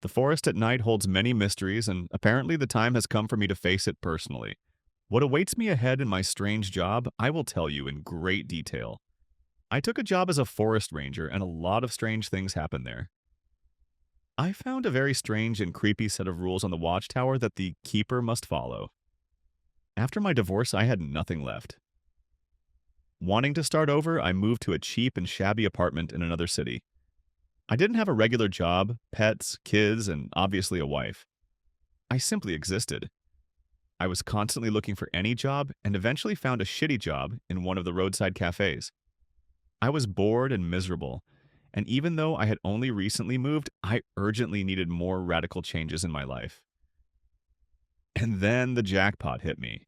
The forest at night holds many mysteries, and apparently the time has come for me to face it personally. What awaits me ahead in my strange job, I will tell you in great detail. I took a job as a forest ranger, and a lot of strange things happened there. I found a very strange and creepy set of rules on the watchtower that the keeper must follow. After my divorce, I had nothing left. Wanting to start over, I moved to a cheap and shabby apartment in another city. I didn't have a regular job, pets, kids, and obviously a wife. I simply existed. I was constantly looking for any job and eventually found a shitty job in one of the roadside cafes. I was bored and miserable, and even though I had only recently moved, I urgently needed more radical changes in my life. And then the jackpot hit me.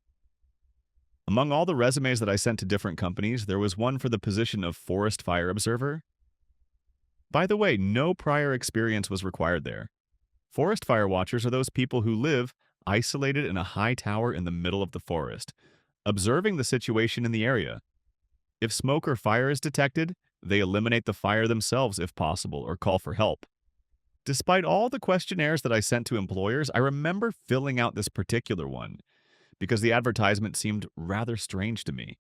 Among all the resumes that I sent to different companies, there was one for the position of forest fire observer. By the way, no prior experience was required there. Forest fire watchers are those people who live isolated in a high tower in the middle of the forest, observing the situation in the area. If smoke or fire is detected, they eliminate the fire themselves if possible or call for help. Despite all the questionnaires that I sent to employers, I remember filling out this particular one because the advertisement seemed rather strange to me.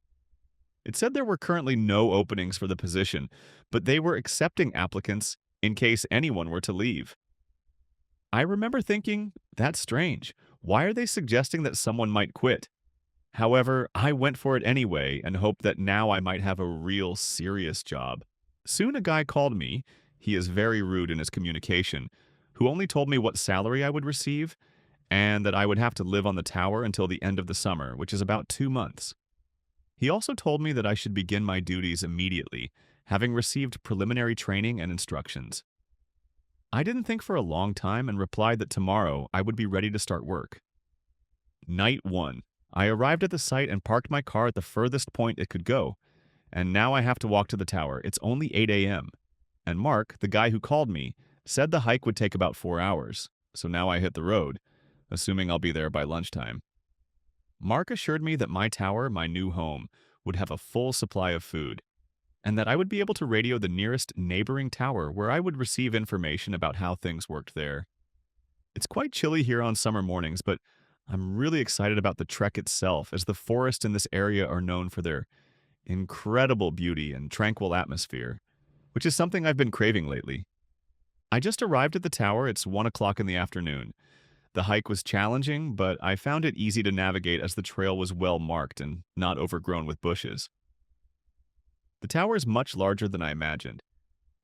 It said there were currently no openings for the position, but they were accepting applicants in case anyone were to leave. I remember thinking, that's strange. Why are they suggesting that someone might quit? However, I went for it anyway and hoped that now I might have a real serious job. Soon a guy called me, he is very rude in his communication, who only told me what salary I would receive and that I would have to live on the tower until the end of the summer, which is about 2 months. He also told me that I should begin my duties immediately, having received preliminary training and instructions. I didn't think for a long time and replied that tomorrow I would be ready to start work. Night 1. I arrived at the site and parked my car at the furthest point it could go, and now I have to walk to the tower. It's only 8 a.m. And Mark, the guy who called me, said the hike would take about 4 hours, so now I hit the road, assuming I'll be there by lunchtime. Mark assured me that my tower, my new home, would have a full supply of food, and that I would be able to radio the nearest neighboring tower where I would receive information about how things worked there. It's quite chilly here on summer mornings, but I'm really excited about the trek itself, as the forests in this area are known for their incredible beauty and tranquil atmosphere, which is something I've been craving lately. I just arrived at the tower. It's 1 o'clock in the afternoon. The hike was challenging, but I found it easy to navigate as the trail was well marked and not overgrown with bushes. The tower is much larger than I imagined.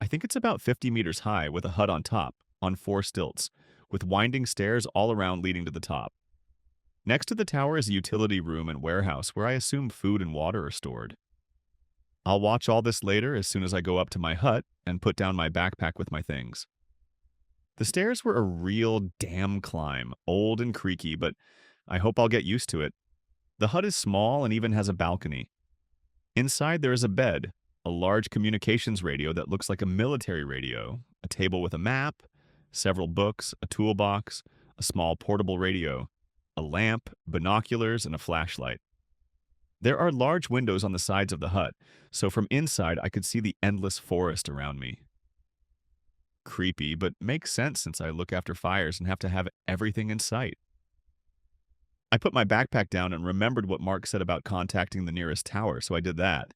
I think it's about 50 meters high with a hut on top, on 4 stilts, with winding stairs all around leading to the top. Next to the tower is a utility room and warehouse where I assume food and water are stored. I'll watch all this later as soon as I go up to my hut and put down my backpack with my things. The stairs were a real damn climb, old and creaky, but I hope I'll get used to it. The hut is small and even has a balcony. Inside there is a bed, a large communications radio that looks like a military radio, a table with a map, several books, a toolbox, a small portable radio, a lamp, binoculars, and a flashlight. There are large windows on the sides of the hut, so from inside I could see the endless forest around me. Creepy, but makes sense since I look after fires and have to have everything in sight. I put my backpack down and remembered what Mark said about contacting the nearest tower, so I did that.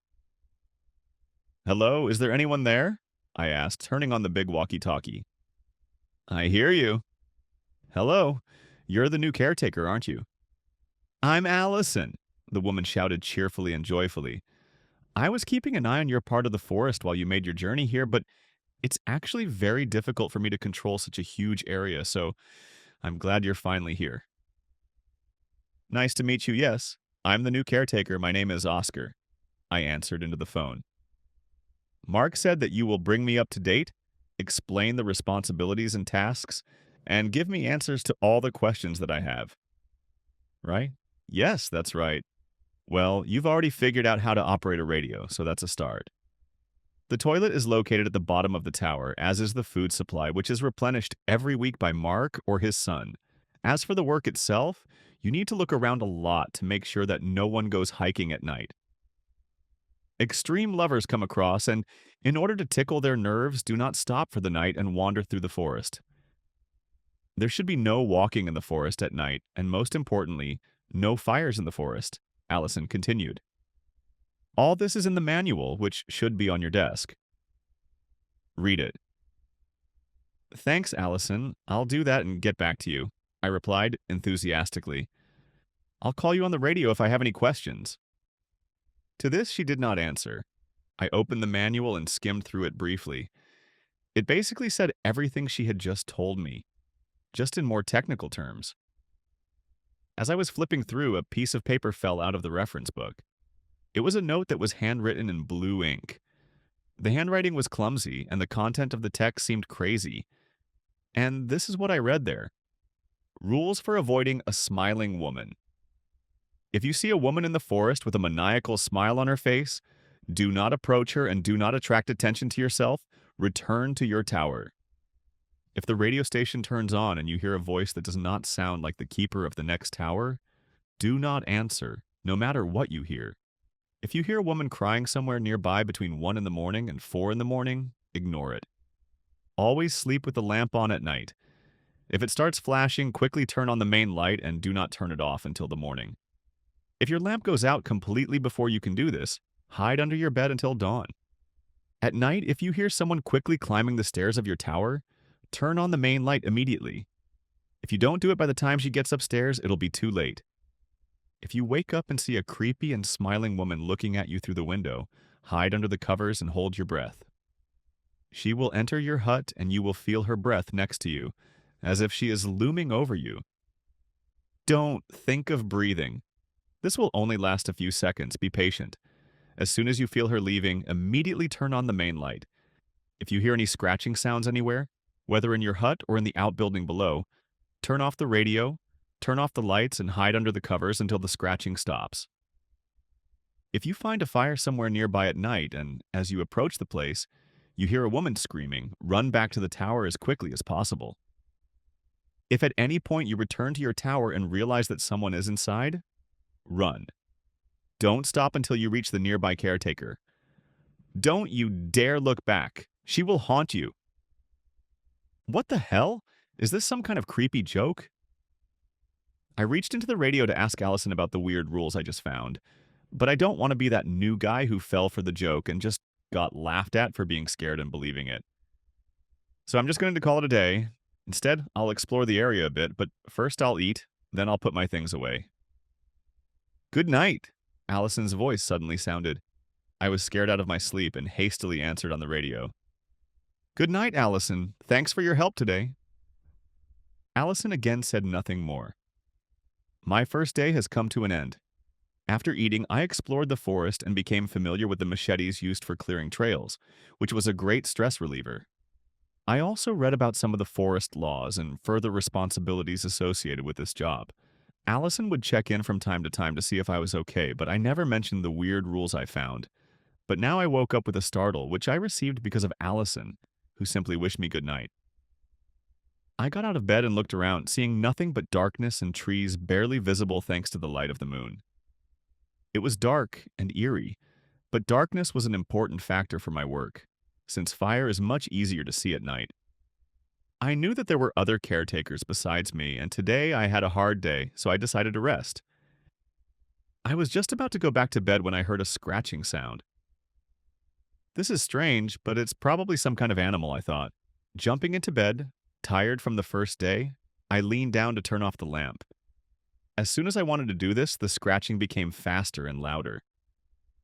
"Hello, is there anyone there?" I asked, turning on the big walkie-talkie. "I hear you." "Hello, you're the new caretaker, aren't you?" "I'm Allison," the woman shouted cheerfully and joyfully. "I was keeping an eye on your part of the forest while you made your journey here, but it's actually very difficult for me to control such a huge area, so I'm glad you're finally here." "Nice to meet you, yes. I'm the new caretaker. My name is Oscar," I answered into the phone. "Mark said that you will bring me up to date, explain the responsibilities and tasks, and give me answers to all the questions that I have." "Right? Yes, that's right. Well, you've already figured out how to operate a radio, so that's a start. The toilet is located at the bottom of the tower, as is the food supply, which is replenished every week by Mark or his son. As for the work itself, you need to look around a lot to make sure that no one goes hiking at night. Extreme lovers come across, and in order to tickle their nerves, do not stop for the night and wander through the forest. There should be no walking in the forest at night, and most importantly, no fires in the forest, Allison continued. All this is in the manual, which should be on your desk. Read it. Thanks, Allison. I'll do that and get back to you, I replied enthusiastically. I'll call you on the radio if I have any questions. To this, she did not answer. I opened the manual and skimmed through it briefly. It basically said everything she had just told me, just in more technical terms. As I was flipping through, a piece of paper fell out of the reference book. It was a note that was handwritten in blue ink. The handwriting was clumsy, and the content of the text seemed crazy. And this is what I read there. Rules for avoiding a smiling woman. If you see a woman in the forest with a maniacal smile on her face, do not approach her and do not attract attention to yourself. Return to your tower. If the radio station turns on and you hear a voice that does not sound like the keeper of the next tower, do not answer, no matter what you hear. If you hear a woman crying somewhere nearby between 1 in the morning and 4 in the morning, ignore it. Always sleep with the lamp on at night. If it starts flashing, quickly turn on the main light and do not turn it off until the morning. If your lamp goes out completely before you can do this, hide under your bed until dawn. At night, if you hear someone quickly climbing the stairs of your tower, turn on the main light immediately. If you don't do it by the time she gets upstairs, it'll be too late. If you wake up and see a creepy and smiling woman looking at you through the window, hide under the covers and hold your breath. She will enter your hut and you will feel her breath next to you, as if she is looming over you. Don't think of breathing. This will only last a few seconds. Be patient. As soon as you feel her leaving, immediately turn on the main light. If you hear any scratching sounds anywhere, whether in your hut or in the outbuilding below, turn off the radio, turn off the lights, and hide under the covers until the scratching stops. If you find a fire somewhere nearby at night and, as you approach the place, you hear a woman screaming, run back to the tower as quickly as possible. If at any point you return to your tower and realize that someone is inside, run. Don't stop until you reach the nearby caretaker. Don't you dare look back. She will haunt you. What the hell? Is this some kind of creepy joke? I reached into the radio to ask Allison about the weird rules I just found, but I don't want to be that new guy who fell for the joke and just got laughed at for being scared and believing it. So I'm just going to call it a day. Instead, I'll explore the area a bit, but first I'll eat, then I'll put my things away. Good night, Allison's voice suddenly sounded. I was scared out of my sleep and hastily answered on the radio. Good night, Allison. Thanks for your help today. Allison again said nothing more. My first day has come to an end. After eating, I explored the forest and became familiar with the machetes used for clearing trails, which was a great stress reliever. I also read about some of the forest laws and further responsibilities associated with this job. Allison would check in from time to see if I was okay, but I never mentioned the weird rules I found. But now I woke up with a startle, which I received because of Allison, who simply wished me good night. I got out of bed and looked around, seeing nothing but darkness and trees barely visible thanks to the light of the moon. It was dark and eerie, but darkness was an important factor for my work, since fire is much easier to see at night. I knew that there were other caretakers besides me, and today I had a hard day, so I decided to rest. I was just about to go back to bed when I heard a scratching sound. This is strange, but it's probably some kind of animal, I thought. Jumping into bed, tired from the first day, I leaned down to turn off the lamp. As soon as I wanted to do this, the scratching became faster and louder.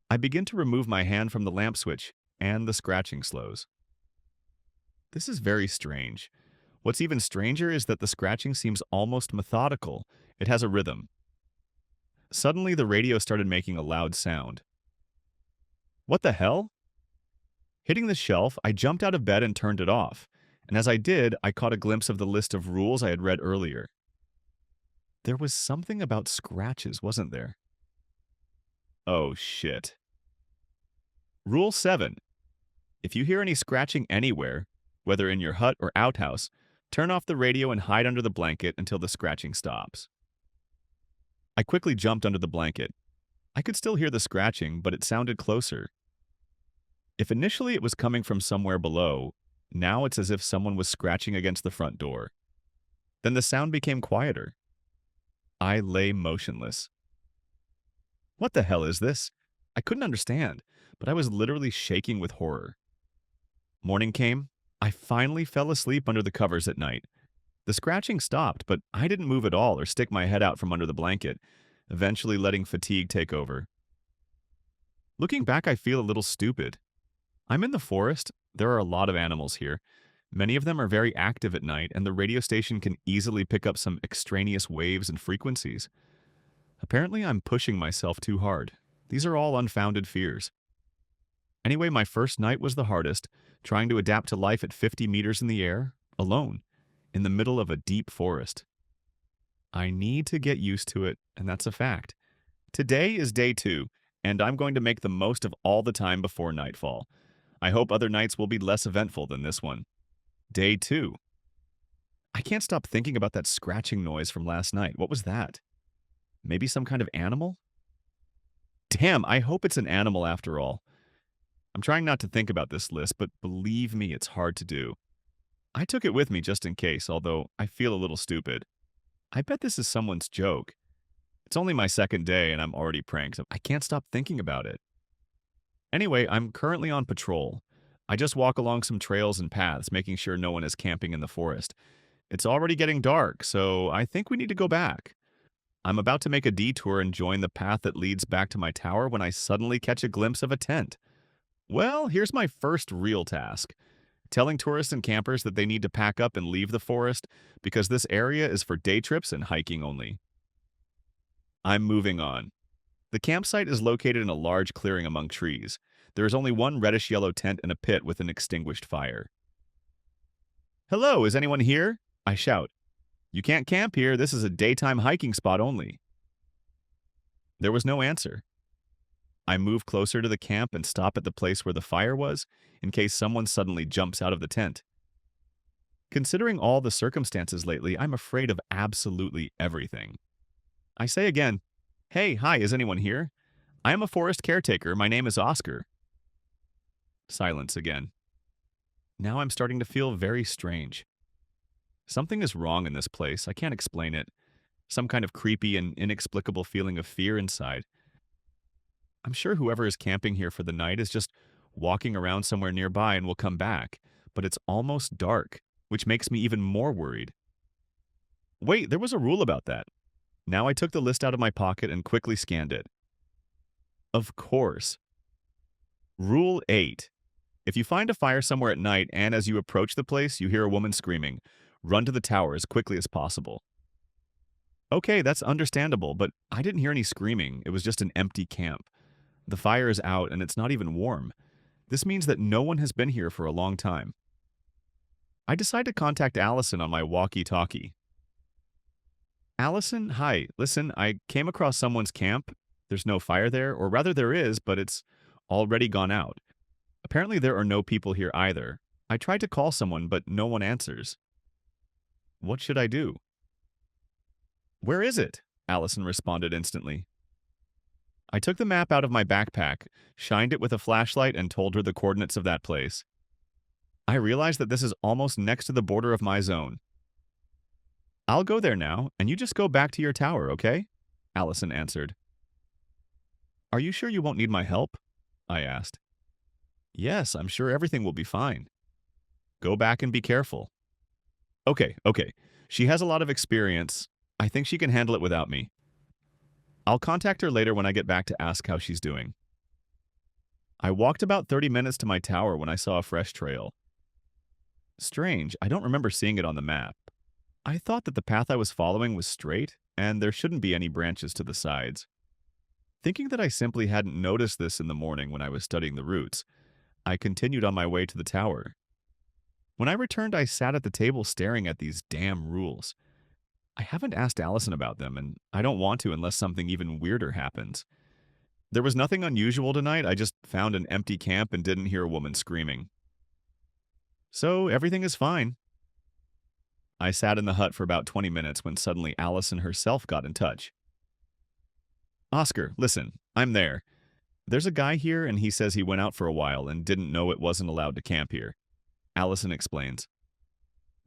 I begin to remove my hand from the lamp switch, and the scratching slows. This is very strange. What's even stranger is that the scratching seems almost methodical. It has a rhythm. Suddenly, the radio started making a loud sound. What the hell? Hitting the shelf, I jumped out of bed and turned it off, and as I did, I caught a glimpse of the list of rules I had read earlier. There was something about scratches, wasn't there? Oh, shit. Rule 7. If you hear any scratching anywhere, whether in your hut or outhouse, turn off the radio and hide under the blanket until the scratching stops. I quickly jumped under the blanket. I could still hear the scratching, but it sounded closer. If initially it was coming from somewhere below, now it's as if someone was scratching against the front door. Then the sound became quieter. I lay motionless. What the hell is this? I couldn't understand, but I was literally shaking with horror. Morning came. I finally fell asleep under the covers at night. The scratching stopped, but I didn't move at all or stick my head out from under the blanket, eventually letting fatigue take over. Looking back, I feel a little stupid. I'm in the forest. There are a lot of animals here. Many of them are very active at night, and the radio station can easily pick up some extraneous waves and frequencies. Apparently, I'm pushing myself too hard. These are all unfounded fears. Anyway, my first night was the hardest, trying to adapt to life at 50 meters in the air, alone, in the middle of a deep forest. I need to get used to it, and that's a fact. Today is day 2, and I'm going to make the most of all the time before nightfall. I hope other nights will be less eventful than this one. Day 2. I can't stop thinking about that scratching noise from last night. What was that? Maybe some kind of animal? Damn, I hope it's an animal after all. I'm trying not to think about this list, but believe me, it's hard to do. I took it with me just in case, although I feel a little stupid. I bet this is someone's joke. It's only my second day and I'm already pranked. I can't stop thinking about it. Anyway, I'm currently on patrol. I just walk along some trails and paths, making sure no one is camping in the forest. It's already getting dark, so I think we need to go back. I'm about to make a detour and join the path that leads back to my tower when I suddenly catch a glimpse of a tent. Well, here's my first real task. Telling tourists and campers that they need to pack up and leave the forest because this area is for day trips and hiking only. I'm moving on. The campsite is located in a large clearing among trees. There is only one reddish-yellow tent and a pit with an extinguished fire. Hello, is anyone here? I shout. You can't camp here. This is a daytime hiking spot only. There was no answer. I move closer to the camp and stop at the place where the fire was, in case someone suddenly jumps out of the tent. Considering all the circumstances lately, I'm afraid of absolutely everything. I say again, hey, hi, is anyone here? I am a forest caretaker. My name is Oscar. Silence again. Now I'm starting to feel very strange. Something is wrong in this place. I can't explain it. Some kind of creepy and inexplicable feeling of fear inside. I'm sure whoever is camping here for the night is just walking around somewhere nearby and will come back, but it's almost dark, which makes me even more worried. Wait, there was a rule about that. Now I took the list out of my pocket and quickly scanned it. Of course. Rule 8. If you find a fire somewhere at night and as you approach the place you hear a woman screaming, run to the tower as quickly as possible. Okay, that's understandable, but I didn't hear any screaming. It was just an empty camp. The fire is out and it's not even warm. This means that no one has been here for a long time. I decide to contact Allison on my walkie-talkie. Allison, hi. Listen, I came across someone's camp. There's no fire there, or rather there is, but it's already gone out. Apparently there are no people here either. I tried to call someone, but no one answers. What should I do? Where is it? Allison responded instantly. I took the map out of my backpack, shined it with a flashlight, and told her the coordinates of that place. I realized that this is almost next to the border of my zone. I'll go there now, and you just go back to your tower, okay? Allison answered. Are you sure you won't need my help? I asked. Yes, I'm sure everything will be fine. Go back and be careful. Okay. She has a lot of experience. I think she can handle it without me. I'll contact her later when I get back to ask how she's doing. I walked about 30 minutes to my tower when I saw a fresh trail. Strange, I don't remember seeing it on the map. I thought that the path I was following was straight, and there shouldn't be any branches to the sides. Thinking that I simply hadn't noticed this in the morning when I was studying the routes, I continued on my way to the tower. When I returned, I sat at the table staring at these damn rules. I haven't asked Allison about them, and I don't want to unless something even weirder happens. There was nothing unusual tonight. I just found an empty camp and didn't hear a woman screaming. So everything is fine. I sat in the hut for about 20 minutes when suddenly Allison herself got in touch. Oscar, listen, I'm there. There's a guy here and he says he went out for a while and didn't know it wasn't allowed to camp here. Allison explains.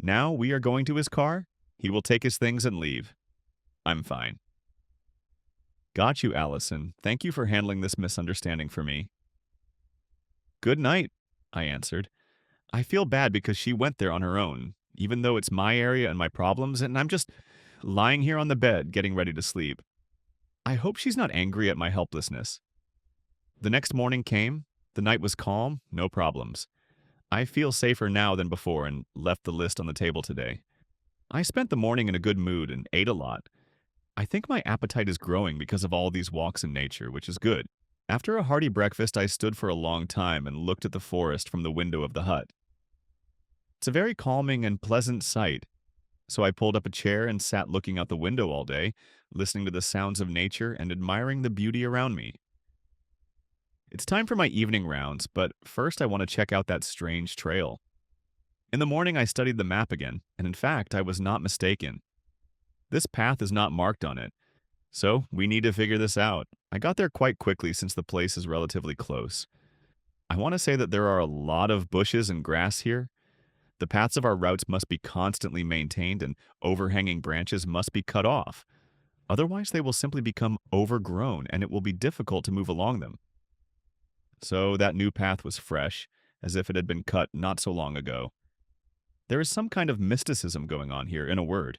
Now we are going to his car? He will take his things and leave. I'm fine. Got you, Allison. Thank you for handling this misunderstanding for me. Good night, I answered. I feel bad because she went there on her own, even though it's my area and my problems, and I'm just lying here on the bed getting ready to sleep. I hope she's not angry at my helplessness. The next morning came. The night was calm, no problems. I feel safer now than before and left the list on the table today. I spent the morning in a good mood and ate a lot. I think my appetite is growing because of all these walks in nature, which is good. After a hearty breakfast, I stood for a long time and looked at the forest from the window of the hut. It's a very calming and pleasant sight, so I pulled up a chair and sat looking out the window all day, listening to the sounds of nature and admiring the beauty around me. It's time for my evening rounds, but first I want to check out that strange trail. In the morning, I studied the map again, and in fact, I was not mistaken. This path is not marked on it, so we need to figure this out. I got there quite quickly since the place is relatively close. I want to say that there are a lot of bushes and grass here. The paths of our routes must be constantly maintained and overhanging branches must be cut off. Otherwise, they will simply become overgrown and it will be difficult to move along them. So that new path was fresh, as if it had been cut not so long ago. There is some kind of mysticism going on here, in a word.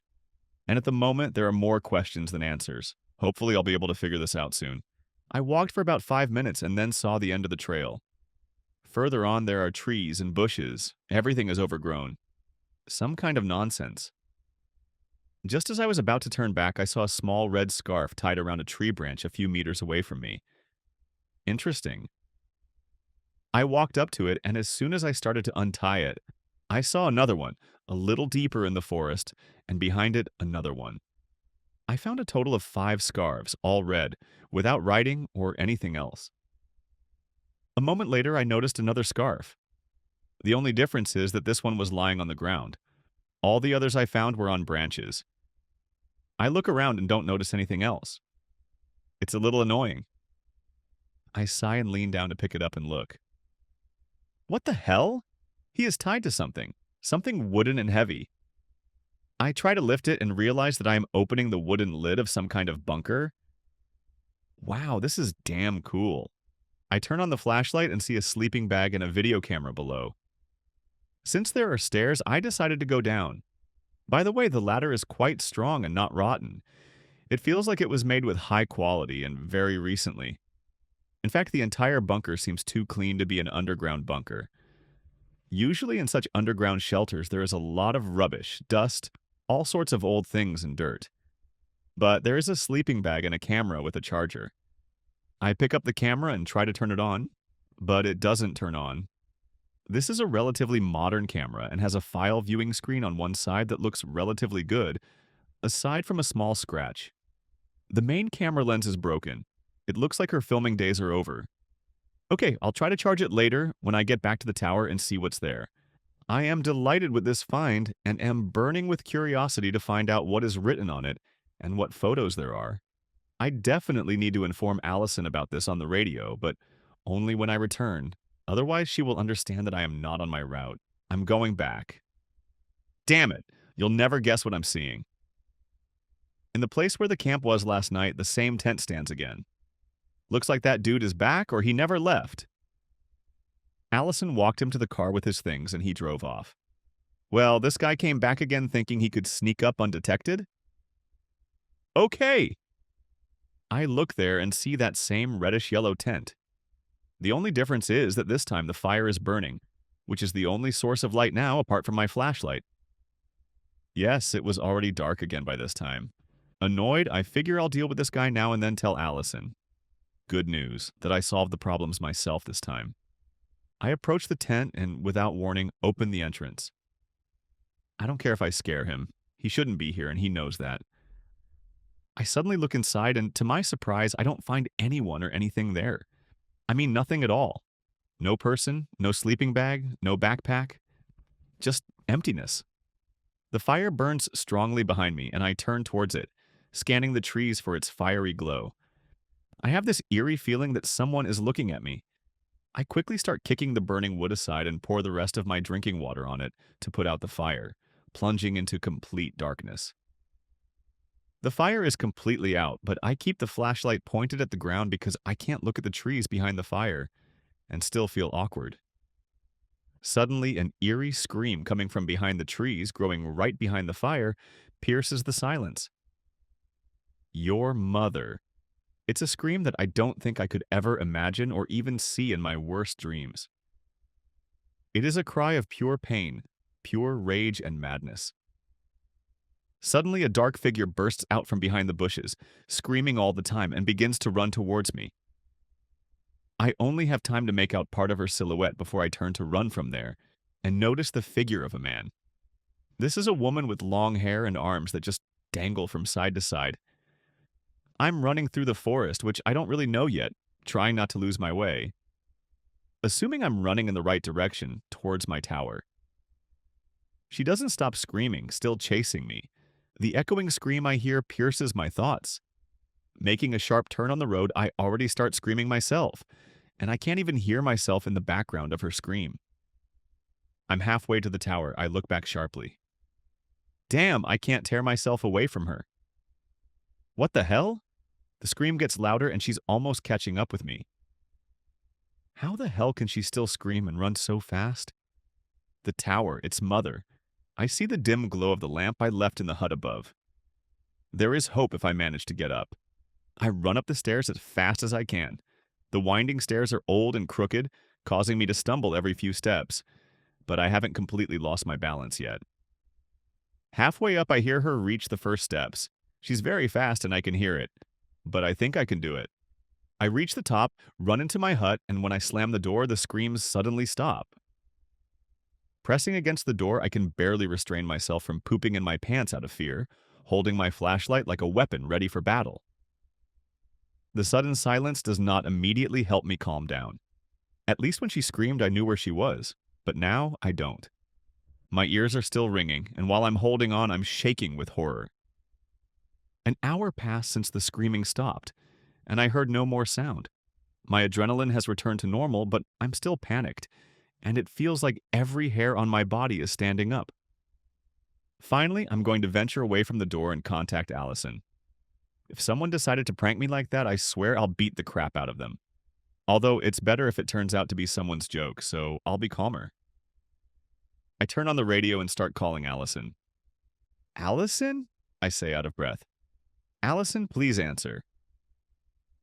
And at the moment, there are more questions than answers. Hopefully, I'll be able to figure this out soon. I walked for about 5 minutes and then saw the end of the trail. Further on, there are trees and bushes. Everything is overgrown. Some kind of nonsense. Just as I was about to turn back, I saw a small red scarf tied around a tree branch a few meters away from me. Interesting. I walked up to it, and as soon as I started to untie it, I saw another one, a little deeper in the forest, and behind it, another one. I found a total of 5 scarves, all red, without writing or anything else. A moment later, I noticed another scarf. The only difference is that this one was lying on the ground. All the others I found were on branches. I look around and don't notice anything else. It's a little annoying. I sigh and lean down to pick it up and look. What the hell? He is tied to something wooden and heavy. I try to lift it and realize that I am opening the wooden lid of some kind of bunker. Wow, this is damn cool. I turn on the flashlight and see a sleeping bag and a video camera below. Since there are stairs, I decided to go down. By the way, the ladder is quite strong and not rotten. It feels like it was made with high quality and very recently. In fact, the entire bunker seems too clean to be an underground bunker. Usually in such underground shelters, there is a lot of rubbish, dust, all sorts of old things and dirt. But there is a sleeping bag and a camera with a charger. I pick up the camera and try to turn it on, but it doesn't turn on. This is a relatively modern camera and has a file viewing screen on one side that looks relatively good, aside from a small scratch. The main camera lens is broken. It looks like her filming days are over. Okay, I'll try to charge it later when I get back to the tower and see what's there. I am delighted with this find and am burning with curiosity to find out what is written on it and what photos there are. I definitely need to inform Allison about this on the radio, but only when I return. Otherwise, she will understand that I am not on my route. I'm going back. Damn it! You'll never guess what I'm seeing. In the place where the camp was last night, the same tent stands again. Looks like that dude is back or he never left. Allison walked him to the car with his things and he drove off. Well, this guy came back again thinking he could sneak up undetected? Okay! I look there and see that same reddish-yellow tent. The only difference is that this time the fire is burning, which is the only source of light now apart from my flashlight. Yes, it was already dark again by this time. Annoyed, I figure I'll deal with this guy now and then tell Allison. Good news, that I solved the problems myself this time. I approach the tent and, without warning, open the entrance. I don't care if I scare him. He shouldn't be here and he knows that. I suddenly look inside and, to my surprise, I don't find anyone or anything there. I mean, nothing at all. No person, no sleeping bag, no backpack. Just emptiness. The fire burns strongly behind me and I turn towards it, scanning the trees for its fiery glow. I have this eerie feeling that someone is looking at me. I quickly start kicking the burning wood aside and pour the rest of my drinking water on it to put out the fire. plunging into complete darkness. The fire is completely out, but I keep the flashlight pointed at the ground because I can't look at the trees behind the fire and still feel awkward. Suddenly, an eerie scream coming from behind the trees, growing right behind the fire, pierces the silence. Your mother. It's a scream that I don't think I could ever imagine or even see in my worst dreams. It is a cry of pure pain, pure rage and madness. Suddenly, a dark figure bursts out from behind the bushes, screaming all the time, and begins to run towards me. I only have time to make out part of her silhouette before I turn to run from there and notice the figure of a man. This is a woman with long hair and arms that just dangle from side to side. I'm running through the forest, which I don't really know yet, trying not to lose my way. Assuming I'm running in the right direction, towards my tower. She doesn't stop screaming, still chasing me. The echoing scream I hear pierces my thoughts. Making a sharp turn on the road, I already start screaming myself, and I can't even hear myself in the background of her scream. I'm halfway to the tower. I look back sharply. Damn, I can't tear myself away from her. What the hell? The scream gets louder and she's almost catching up with me. How the hell can she still scream and run so fast? The tower, its mother. I see the dim glow of the lamp I left in the hut above. There is hope if I manage to get up. I run up the stairs as fast as I can. The winding stairs are old and crooked, causing me to stumble every few steps, but I haven't completely lost my balance yet. Halfway up, I hear her reach the first steps. She's very fast and I can hear it, but I think I can do it. I reach the top, run into my hut, and when I slam the door, the screams suddenly stop. Pressing against the door, I can barely restrain myself from pooping in my pants out of fear, holding my flashlight like a weapon ready for battle. The sudden silence does not immediately help me calm down. At least when she screamed, I knew where she was, but now I don't. My ears are still ringing, and while I'm holding on, I'm shaking with horror. An hour passed since the screaming stopped, and I heard no more sound. My adrenaline has returned to normal, but I'm still panicked, and it feels like every hair on my body is standing up. Finally, I'm going to venture away from the door and contact Allison. If someone decided to prank me like that, I swear I'll beat the crap out of them. Although it's better if it turns out to be someone's joke, so I'll be calmer. I turn on the radio and start calling Allison. Allison? I say out of breath. Allison, please answer.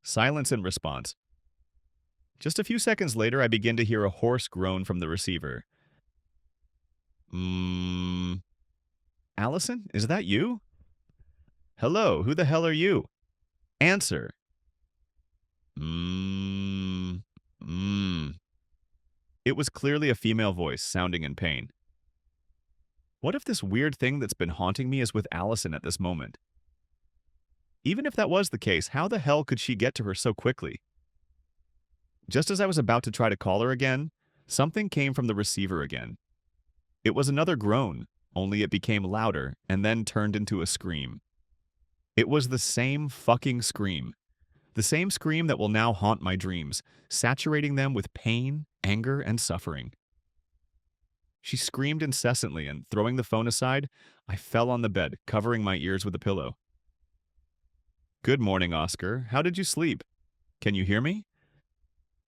Silence in response. Just a few seconds later, I begin to hear a hoarse groan from the receiver. Allison, is that you? Hello, who the hell are you? Answer. It was clearly a female voice, sounding in pain. What if this weird thing that's been haunting me is with Allison at this moment? Even if that was the case, how the hell could she get to her so quickly? Just as I was about to try to call her again, something came from the receiver again. It was another groan, only it became louder and then turned into a scream. It was the same fucking scream. The same scream that will now haunt my dreams, saturating them with pain, anger, and suffering. She screamed incessantly, and throwing the phone aside, I fell on the bed, covering my ears with a pillow. Good morning, Oscar. How did you sleep? Can you hear me?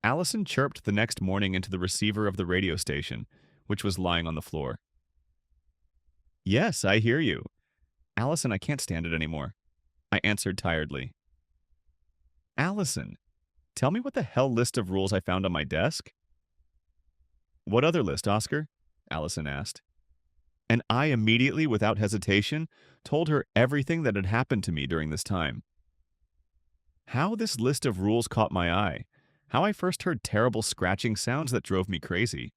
Allison chirped the next morning into the receiver of the radio station, which was lying on the floor. Yes, I hear you. Allison, I can't stand it anymore. I answered tiredly. Allison, tell me what the hell list of rules I found on my desk? What other list, Oscar? Allison asked. And I immediately, without hesitation, told her everything that had happened to me during this time. How this list of rules caught my eye, how I first heard terrible scratching sounds that drove me crazy,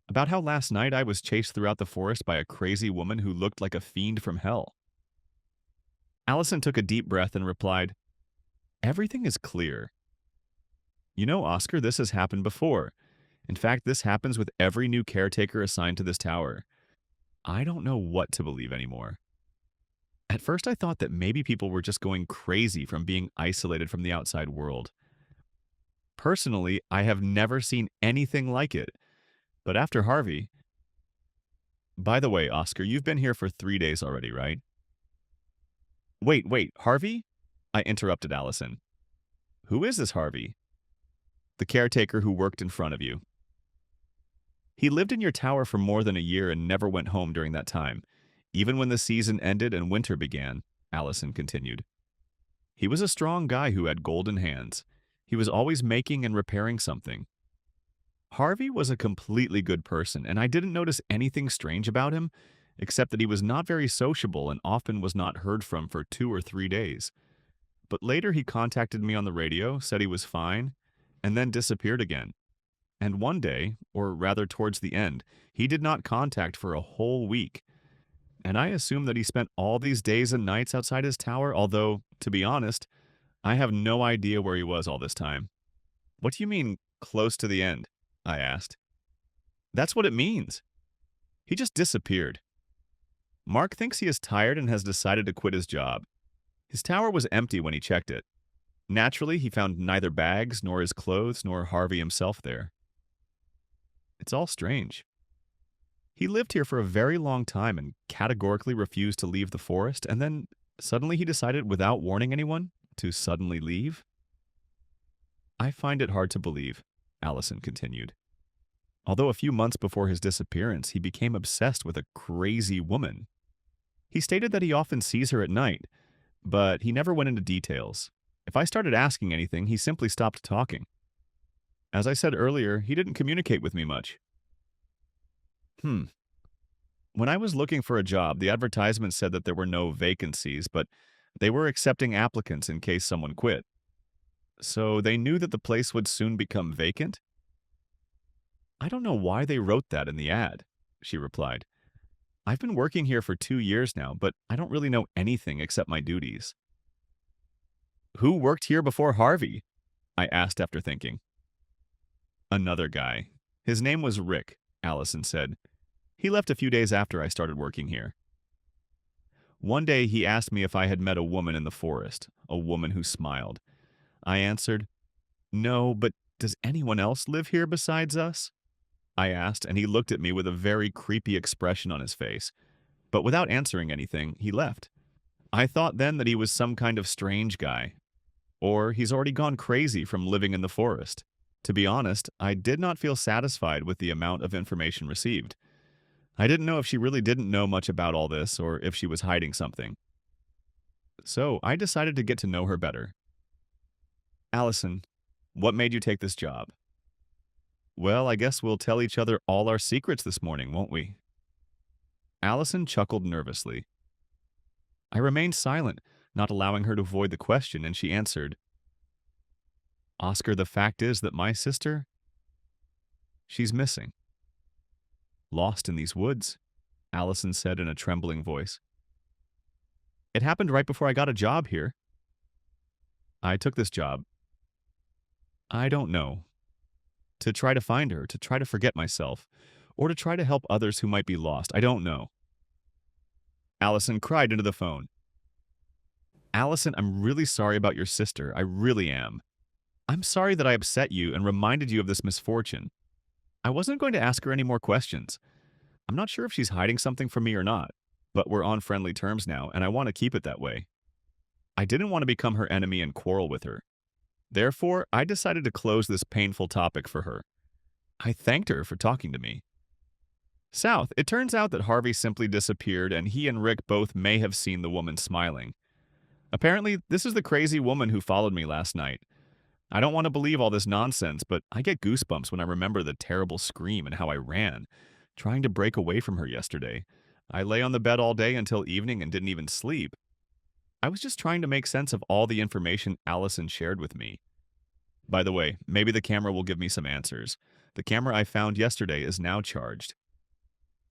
about how last night I was chased throughout the forest by a crazy woman who looked like a fiend from hell. Allison took a deep breath and replied, Everything is clear. You know, Oscar, this has happened before. In fact, this happens with every new caretaker assigned to this tower. I don't know what to believe anymore. At first, I thought that maybe people were just going crazy from being isolated from the outside world. Personally, I have never seen anything like it. But after Harvey, By the way, Oscar, you've been here for 3 days already, right? Wait, Harvey? I interrupted Allison. Who is this Harvey? The caretaker who worked in front of you. He lived in your tower for more than a year and never went home during that time, even when the season ended and winter began, Allison continued. He was a strong guy who had golden hands. He was always making and repairing something. Harvey was a completely good person, and I didn't notice anything strange about him, except that he was not very sociable and often was not heard from for 2 or 3 days. But later he contacted me on the radio, said he was fine, and then disappeared again. And one day, or rather towards the end, he did not contact for a whole week. And I assume that he spent all these days and nights outside his tower, although, to be honest, I have no idea where he was all this time. What do you mean, close to the end? I asked. That's what it means. He just disappeared. Mark thinks he is tired and has decided to quit his job. His tower was empty when he checked it. Naturally, he found neither bags, nor his clothes, nor Harvey himself there. It's all strange. He lived here for a very long time and categorically refused to leave the forest, and then suddenly he decided, without warning anyone, to suddenly leave? I find it hard to believe, Allison continued. Although a few months before his disappearance, he became obsessed with a crazy woman. He stated that he often sees her at night, but he never went into details. If I started asking anything, he simply stopped talking. As I said earlier, he didn't communicate with me much. When I was looking for a job, the advertisement said that there were no vacancies, but they were accepting applicants in case someone quit. So they knew that the place would soon become vacant? I don't know why they wrote that in the ad, she replied. I've been working here for 2 years now, but I don't really know anything except my duties. Who worked here before Harvey? I asked after thinking. Another guy. His name was Rick, Allison said. He left a few days after I started working here. One day he asked me if I had met a woman in the forest, a woman who smiled. I answered, No, but does anyone else live here besides us? I asked, and he looked at me with a very creepy expression on his face. But without answering anything, he left. I thought then that he was some kind of strange guy. Or he's already gone crazy from living in the forest. To be honest, I did not feel satisfied with the amount of information received. I didn't know if she really didn't know much about all this or if she was hiding something. So I decided to get to know her better. Allison, what made you take this job? Well, I guess we'll tell each other all our secrets this morning, won't we? Allison chuckled nervously. I remained silent, not allowing her to avoid the question, and she answered, Oscar, the fact is that my sister, she's missing. Lost in these woods, Allison said in a trembling voice. It happened right before I got a job here. I took this job. I don't know. To try to find her, to try to forget myself, or to try to help others who might be lost. I don't know. Allison cried into the phone. Allison, I'm really sorry about your sister. I really am. I'm sorry that I upset you and reminded you of this misfortune. I wasn't going to ask her any more questions. I'm not sure if she's hiding something from me or not, but we're on friendly terms now, and I want to keep it that way. I didn't want to become her enemy and quarrel with her. Therefore, I decided to close this painful topic for her. I thanked her for talking to me. South, it turns out that Harvey simply disappeared, and he and Rick both may have seen the woman smiling. Apparently, this is the crazy woman who followed me last night. I don't want to believe all this nonsense, but I get goosebumps when I remember the terrible scream and how I ran, trying to break away from her yesterday. I lay on the bed all day until evening and didn't even sleep. I was just trying to make sense of all the information Allison shared with me. By the way, maybe the camera will give me some answers. The camera I found yesterday is now charged.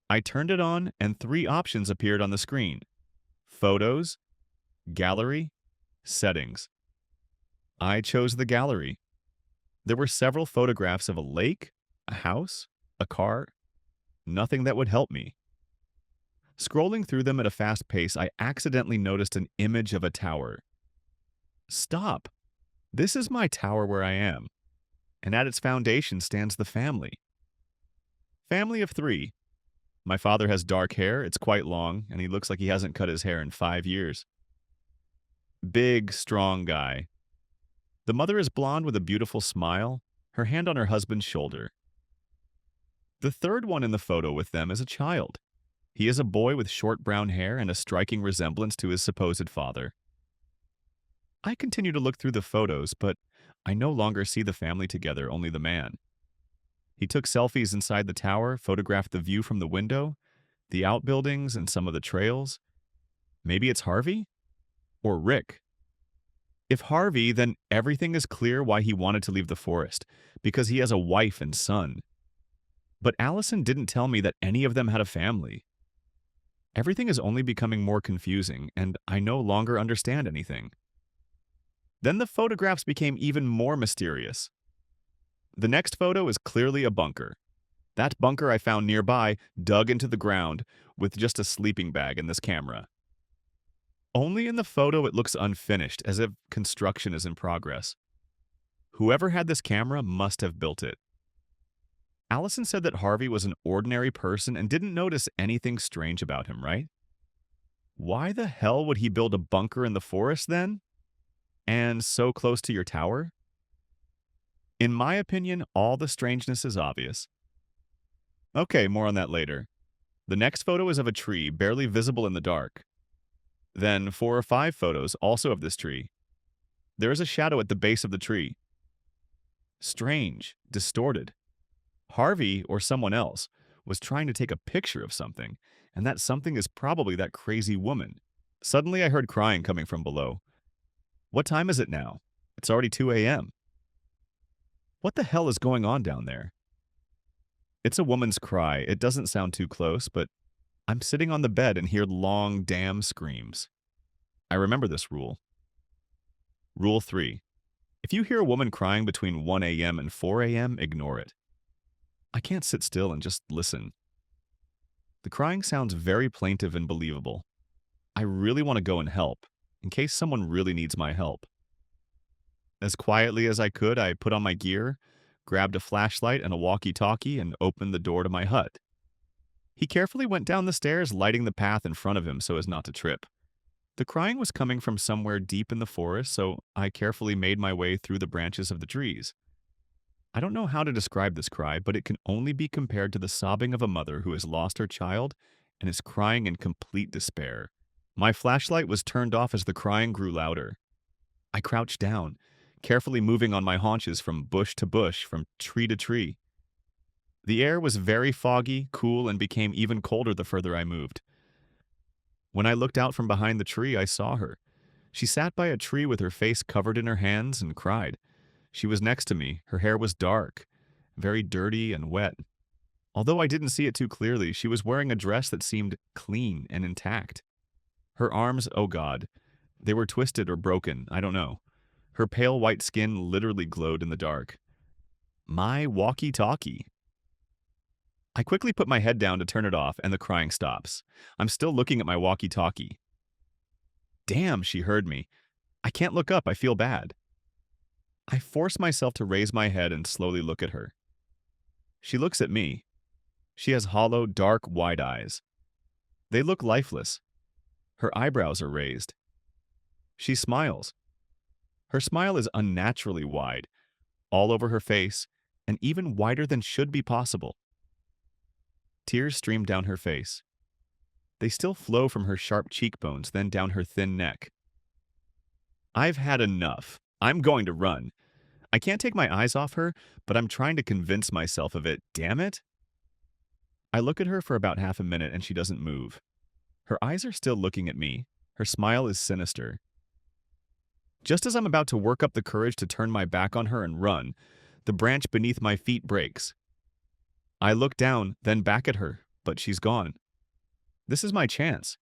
I turned it on, and 3 options appeared on the screen. Photos, Gallery, Settings. I chose the gallery. There were several photographs of a lake, a house, a car, nothing that would help me. Scrolling through them at a fast pace, I accidentally noticed an image of a tower. Stop! This is my tower where I am, and at its foundation stands the family. Family of 3. My father has dark hair, it's quite long, and he looks like he hasn't cut his hair in 5 years. Big, strong guy. The mother is blonde with a beautiful smile, her hand on her husband's shoulder. The third one in the photo with them is a child. He is a boy with short brown hair and a striking resemblance to his supposed father. I continue to look through the photos, but I no longer see the family together, only the man. He took selfies inside the tower, photographed the view from the window, the outbuildings, and some of the trails. Maybe it's Harvey? Or Rick? If Harvey, then everything is clear why he wanted to leave the forest, because he has a wife and son. But Allison didn't tell me that any of them had a family. Everything is only becoming more confusing, and I no longer understand anything. Then the photographs became even more mysterious. The next photo is clearly a bunker. That bunker I found nearby, dug into the ground, with just a sleeping bag in this camera. Only in the photo it looks unfinished, as if construction is in progress. Whoever had this camera must have built it. Allison said that Harvey was an ordinary person and didn't notice anything strange about him, right? Why the hell would he build a bunker in the forest then? And so close to your tower? In my opinion, all the strangeness is obvious. Okay, more on that later. The next photo is of a tree, barely visible in the dark. Then 4 or 5 photos, also of this tree. There is a shadow at the base of the tree. Strange, distorted. Harvey, or someone else, was trying to take a picture of something, and that something is probably that crazy woman. Suddenly I heard crying coming from below. What time is it now? It's already 2 a.m. What the hell is going on down there? It's a woman's cry. It doesn't sound too close, but I'm sitting on the bed and hear long damn screams. I remember this rule. Rule 3. If you hear a woman crying between 1 a.m. and 4 a.m., ignore it. I can't sit still and just listen. The crying sounds very plaintive and believable. I really want to go and help, in case someone really needs my help. As quietly as I could, I put on my gear, grabbed a flashlight and a walkie-talkie, and opened the door to my hut. He carefully went down the stairs, lighting the path in front of him so as not to trip. The crying was coming from somewhere deep in the forest, so I carefully made my way through the branches of the trees. I don't know how to describe this cry, but it can only be compared to the sobbing of a mother who has lost her child and is crying in complete despair. My flashlight was turned off as the crying grew louder. I crouched down, carefully moving on my haunches from bush to bush, from tree to tree. The air was very foggy, cool, and became even colder the further I moved. When I looked out from behind the tree, I saw her. She sat by a tree with her face covered in her hands and cried. She was next to me. Her hair was dark, very dirty and wet. Although I didn't see it too clearly, she was wearing a dress that seemed clean and intact. Her arms, oh God, they were twisted or broken, I don't know. Her pale white skin literally glowed in the dark. My walkie-talkie. I quickly put my head down to turn it off, and the crying stops. I'm still looking at my walkie-talkie. Damn, she heard me. I can't look up, I feel bad. I force myself to raise my head and slowly look at her. She looks at me. She has hollow, dark, wide eyes. They look lifeless. Her eyebrows are raised. She smiles. Her smile is unnaturally wide, all over her face, and even wider than should be possible. Tears stream down her face. They still flow from her sharp cheekbones, then down her thin neck. I've had enough. I'm going to run. I can't take my eyes off her, but I'm trying to convince myself of it. Damn it! I look at her for about half a minute and she doesn't move. Her eyes are still looking at me. Her smile is sinister. Just as I'm about to work up the courage to turn my back on her and run, the branch beneath my feet breaks. I look down, then back at her, but she's gone. This is my chance.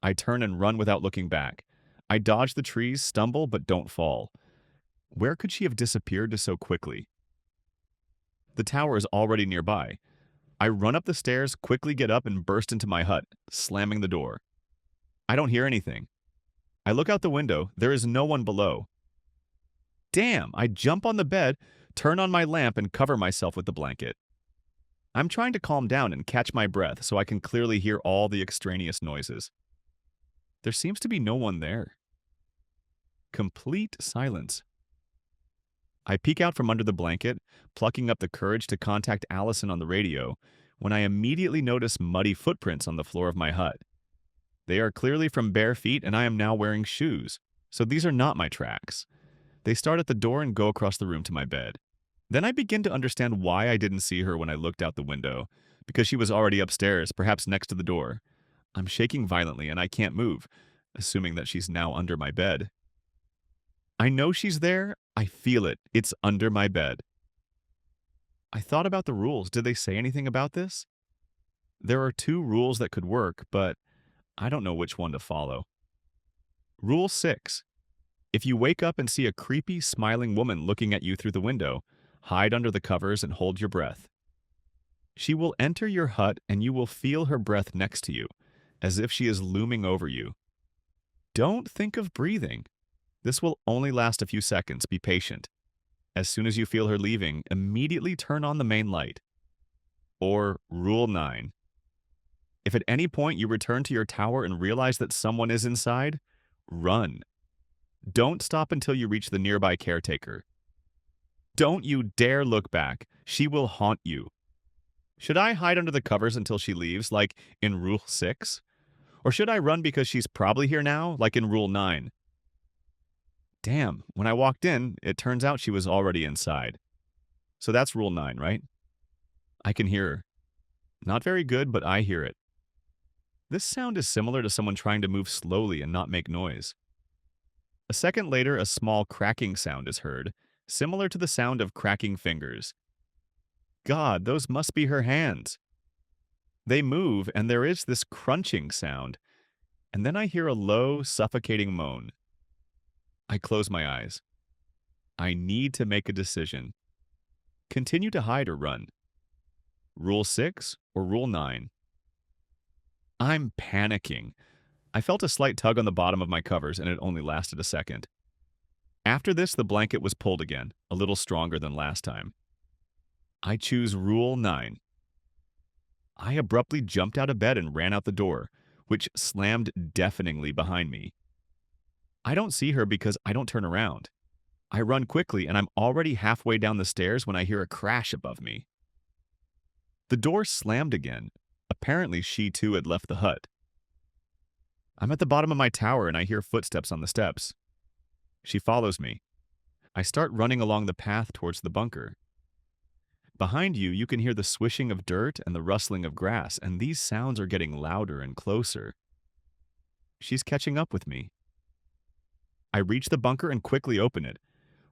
I turn and run without looking back. I dodge the trees, stumble, but don't fall. Where could she have disappeared so quickly? The tower is already nearby. I run up the stairs, quickly get up, and burst into my hut, slamming the door. I don't hear anything. I look out the window. There is no one below. Damn! I jump on the bed, turn on my lamp, and cover myself with the blanket. I'm trying to calm down and catch my breath so I can clearly hear all the extraneous noises. There seems to be no one there. Complete silence. I peek out from under the blanket, plucking up the courage to contact Allison on the radio, when I immediately notice muddy footprints on the floor of my hut. They are clearly from bare feet, and I am now wearing shoes, so these are not my tracks. They start at the door and go across the room to my bed. Then I begin to understand why I didn't see her when I looked out the window, because she was already upstairs, perhaps next to the door. I'm shaking violently and I can't move, assuming that she's now under my bed. I know she's there. I feel it. It's under my bed. I thought about the rules. Did they say anything about this? There are two rules that could work, but I don't know which one to follow. Rule 6. If you wake up and see a creepy, smiling woman looking at you through the window, hide under the covers and hold your breath. She will enter your hut and you will feel her breath next to you, as if she is looming over you. Don't think of breathing. This will only last a few seconds. Be patient. As soon as you feel her leaving, immediately turn on the main light. Or Rule 9. If at any point you return to your tower and realize that someone is inside, run. Don't stop until you reach the nearby caretaker. Don't you dare look back. She will haunt you. Should I hide under the covers until she leaves, like in Rule 6? Or should I run because she's probably here now, like in Rule 9? Damn, when I walked in, it turns out she was already inside. So that's Rule 9, right? I can hear her. Not very good, but I hear it. This sound is similar to someone trying to move slowly and not make noise. A second later, a small cracking sound is heard, similar to the sound of cracking fingers. God, those must be her hands. They move, and there is this crunching sound, and then I hear a low, suffocating moan. I close my eyes. I need to make a decision. Continue to hide or run. Rule 6 or Rule 9? I'm panicking. I felt a slight tug on the bottom of my covers, and it only lasted a second. After this, the blanket was pulled again, a little stronger than last time. I choose Rule 9. I abruptly jumped out of bed and ran out the door, which slammed deafeningly behind me. I don't see her because I don't turn around. I run quickly, and I'm already halfway down the stairs when I hear a crash above me. The door slammed again. Apparently, she too had left the hut. I'm at the bottom of my tower, and I hear footsteps on the steps. She follows me. I start running along the path towards the bunker. Behind you, you can hear the swishing of dirt and the rustling of grass, and these sounds are getting louder and closer. She's catching up with me. I reach the bunker and quickly open it.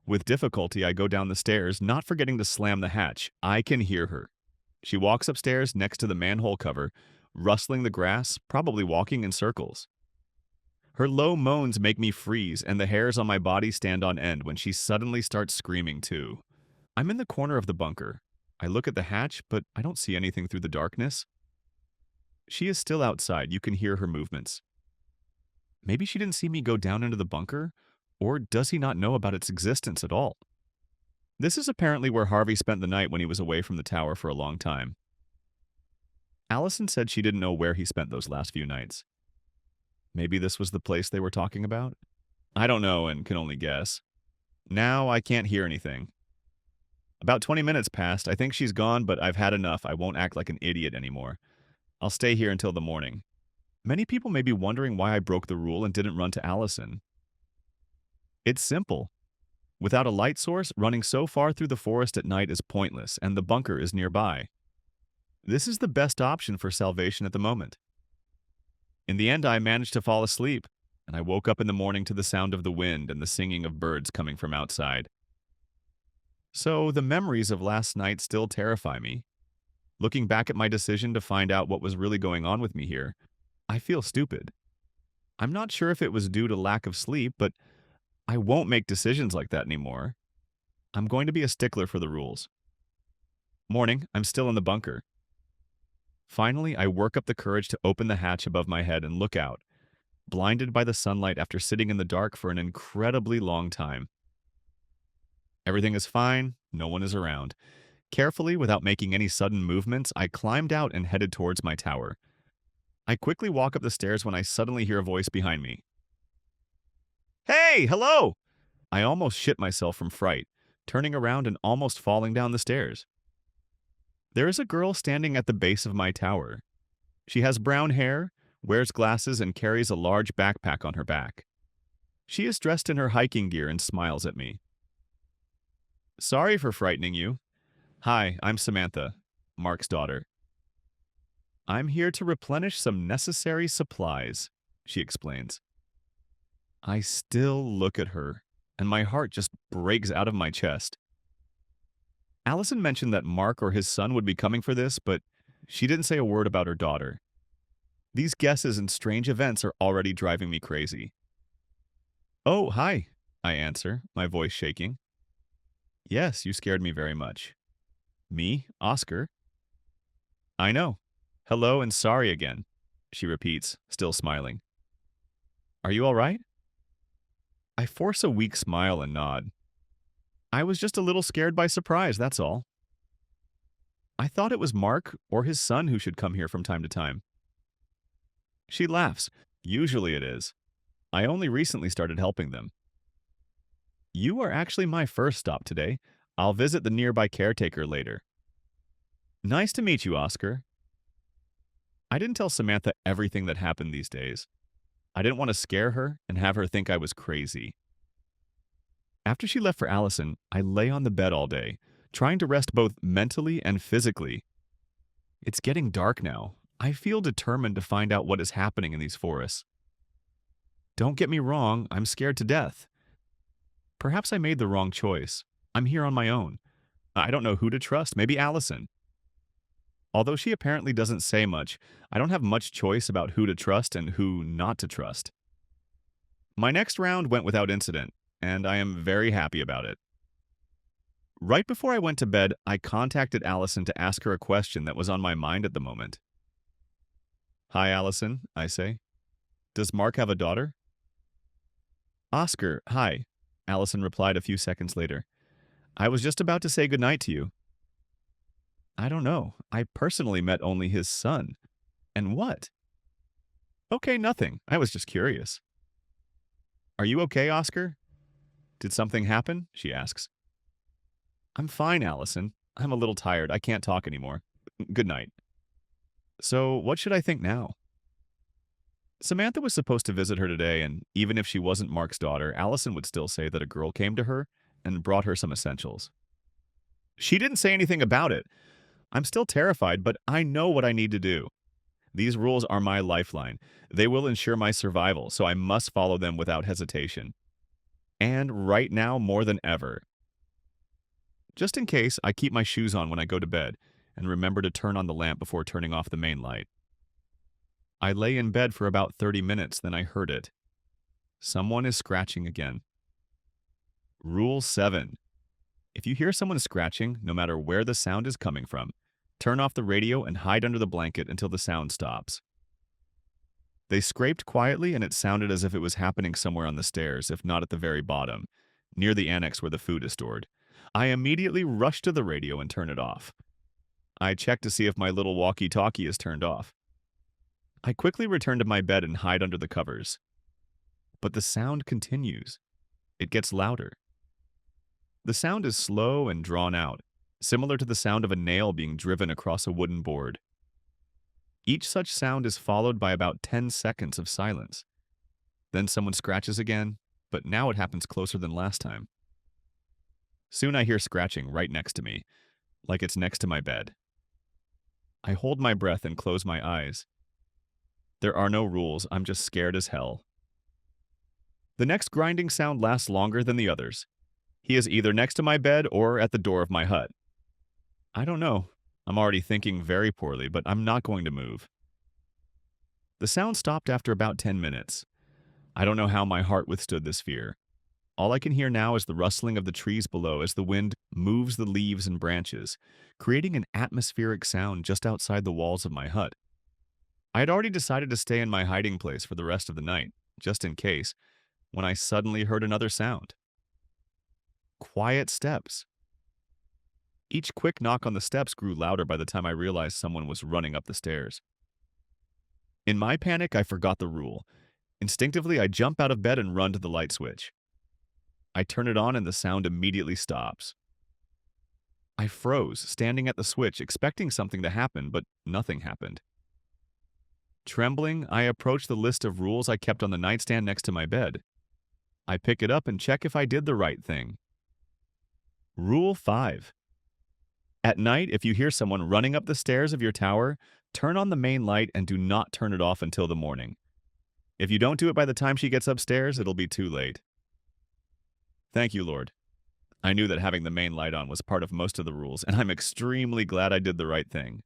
With difficulty, I go down the stairs, not forgetting to slam the hatch. I can hear her. She walks upstairs next to the manhole cover, rustling the grass, probably walking in circles. Her low moans make me freeze, and the hairs on my body stand on end when she suddenly starts screaming too. I'm in the corner of the bunker. I look at the hatch, but I don't see anything through the darkness. She is still outside. You can hear her movements. Maybe she didn't see me go down into the bunker, or does he not know about its existence at all? This is apparently where Harvey spent the night when he was away from the tower for a long time. Allison said she didn't know where he spent those last few nights. Maybe this was the place they were talking about? I don't know and can only guess. Now I can't hear anything. About 20 minutes passed. I think she's gone, but I've had enough. I won't act like an idiot anymore. I'll stay here until the morning. Many people may be wondering why I broke the rule and didn't run to Allison. It's simple. Without a light source, running so far through the forest at night is pointless, and the bunker is nearby. This is the best option for salvation at the moment. In the end, I managed to fall asleep, and I woke up in the morning to the sound of the wind and the singing of birds coming from outside. So the memories of last night still terrify me. Looking back at my decision to find out what was really going on with me here, I feel stupid. I'm not sure if it was due to lack of sleep, but I won't make decisions like that anymore. I'm going to be a stickler for the rules. Morning, I'm still in the bunker. Finally, I work up the courage to open the hatch above my head and look out, blinded by the sunlight after sitting in the dark for an incredibly long time. Everything is fine, no one is around. Carefully, without making any sudden movements, I climbed out and headed towards my tower. I quickly walk up the stairs when I suddenly hear a voice behind me. Hey, hello! I almost shit myself from fright, turning around and almost falling down the stairs. There is a girl standing at the base of my tower. She has brown hair, wears glasses, and carries a large backpack on her back. She is dressed in her hiking gear and smiles at me. Sorry for frightening you. Hi, I'm Samantha, Mark's daughter. I'm here to replenish some necessary supplies, she explains. I still look at her, and my heart just breaks out of my chest. Allison mentioned that Mark or his son would be coming for this, but she didn't say a word about her daughter. These guesses and strange events are already driving me crazy. Oh, hi, I answer, my voice shaking. Yes, you scared me very much. Me, Oscar? I know. Hello and sorry again, she repeats, still smiling. Are you all right? I force a weak smile and nod. I was just a little scared by surprise, that's all. I thought it was Mark or his son who should come here from time to time. She laughs. Usually it is. I only recently started helping them. You are actually my first stop today. I'll visit the nearby caretaker later. Nice to meet you, Oscar. I didn't tell Samantha everything that happened these days. I didn't want to scare her and have her think I was crazy. After she left for Allison, I lay on the bed all day, trying to rest both mentally and physically. It's getting dark now. I feel determined to find out what is happening in these forests. Don't get me wrong, I'm scared to death. Perhaps I made the wrong choice. I'm here on my own. I don't know who to trust, maybe Allison. Although she apparently doesn't say much, I don't have much choice about who to trust and who not to trust. My next round went without incident, and I am very happy about it. Right before I went to bed, I contacted Allison to ask her a question that was on my mind at the moment. Hi, Allison, I say. Does Mark have a daughter? Oscar, hi, Allison replied a few seconds later. I was just about to say goodnight to you. I don't know. I personally met only his son. And what? Okay, nothing. I was just curious. Are you okay, Oscar? Did something happen? She asks. I'm fine, Allison. I'm a little tired. I can't talk anymore. Good night. So, what should I think now? Samantha was supposed to visit her today, and even if she wasn't Mark's daughter, Allison would still say that a girl came to her and brought her some essentials. She didn't say anything about it. I'm still terrified, but I know what I need to do. These rules are my lifeline. They will ensure my survival, so I must follow them without hesitation. And right now, more than ever. Just in case, I keep my shoes on when I go to bed and remember to turn on the lamp before turning off the main light. I lay in bed for about 30 minutes, then I heard it. Someone is scratching again. Rule 7. If you hear someone scratching, no matter where the sound is coming from, turn off the radio and hide under the blanket until the sound stops. They scraped quietly and it sounded as if it was happening somewhere on the stairs, if not at the very bottom, near the annex where the food is stored. I immediately rush to the radio and turn it off. I check to see if my little walkie-talkie is turned off. I quickly return to my bed and hide under the covers. But the sound continues. It gets louder. The sound is slow and drawn out, similar to the sound of a nail being driven across a wooden board. Each such sound is followed by about 10 seconds of silence. Then someone scratches again, but now it happens closer than last time. Soon I hear scratching right next to me, like it's next to my bed. I hold my breath and close my eyes. There are no rules, I'm just scared as hell. The next grinding sound lasts longer than the others. He is either next to my bed or at the door of my hut. I don't know. I'm already thinking very poorly, but I'm not going to move. The sound stopped after about 10 minutes. I don't know how my heart withstood this fear. All I can hear now is the rustling of the trees below as the wind moves the leaves and branches, creating an atmospheric sound just outside the walls of my hut. I had already decided to stay in my hiding place for the rest of the night, just in case, when I suddenly heard another sound. Quiet steps. Each quick knock on the steps grew louder by the time I realized someone was running up the stairs. In my panic, I forgot the rule. Instinctively, I jump out of bed and run to the light switch. I turn it on and the sound immediately stops. I froze, standing at the switch, expecting something to happen, but nothing happened. Trembling, I approach the list of rules I kept on the nightstand next to my bed. I pick it up and check if I did the right thing. Rule 5. At night, if you hear someone running up the stairs of your tower, turn on the main light and do not turn it off until the morning. If you don't do it by the time she gets upstairs, it'll be too late. Thank you, Lord. I knew that having the main light on was part of most of the rules, and I'm extremely glad I did the right thing.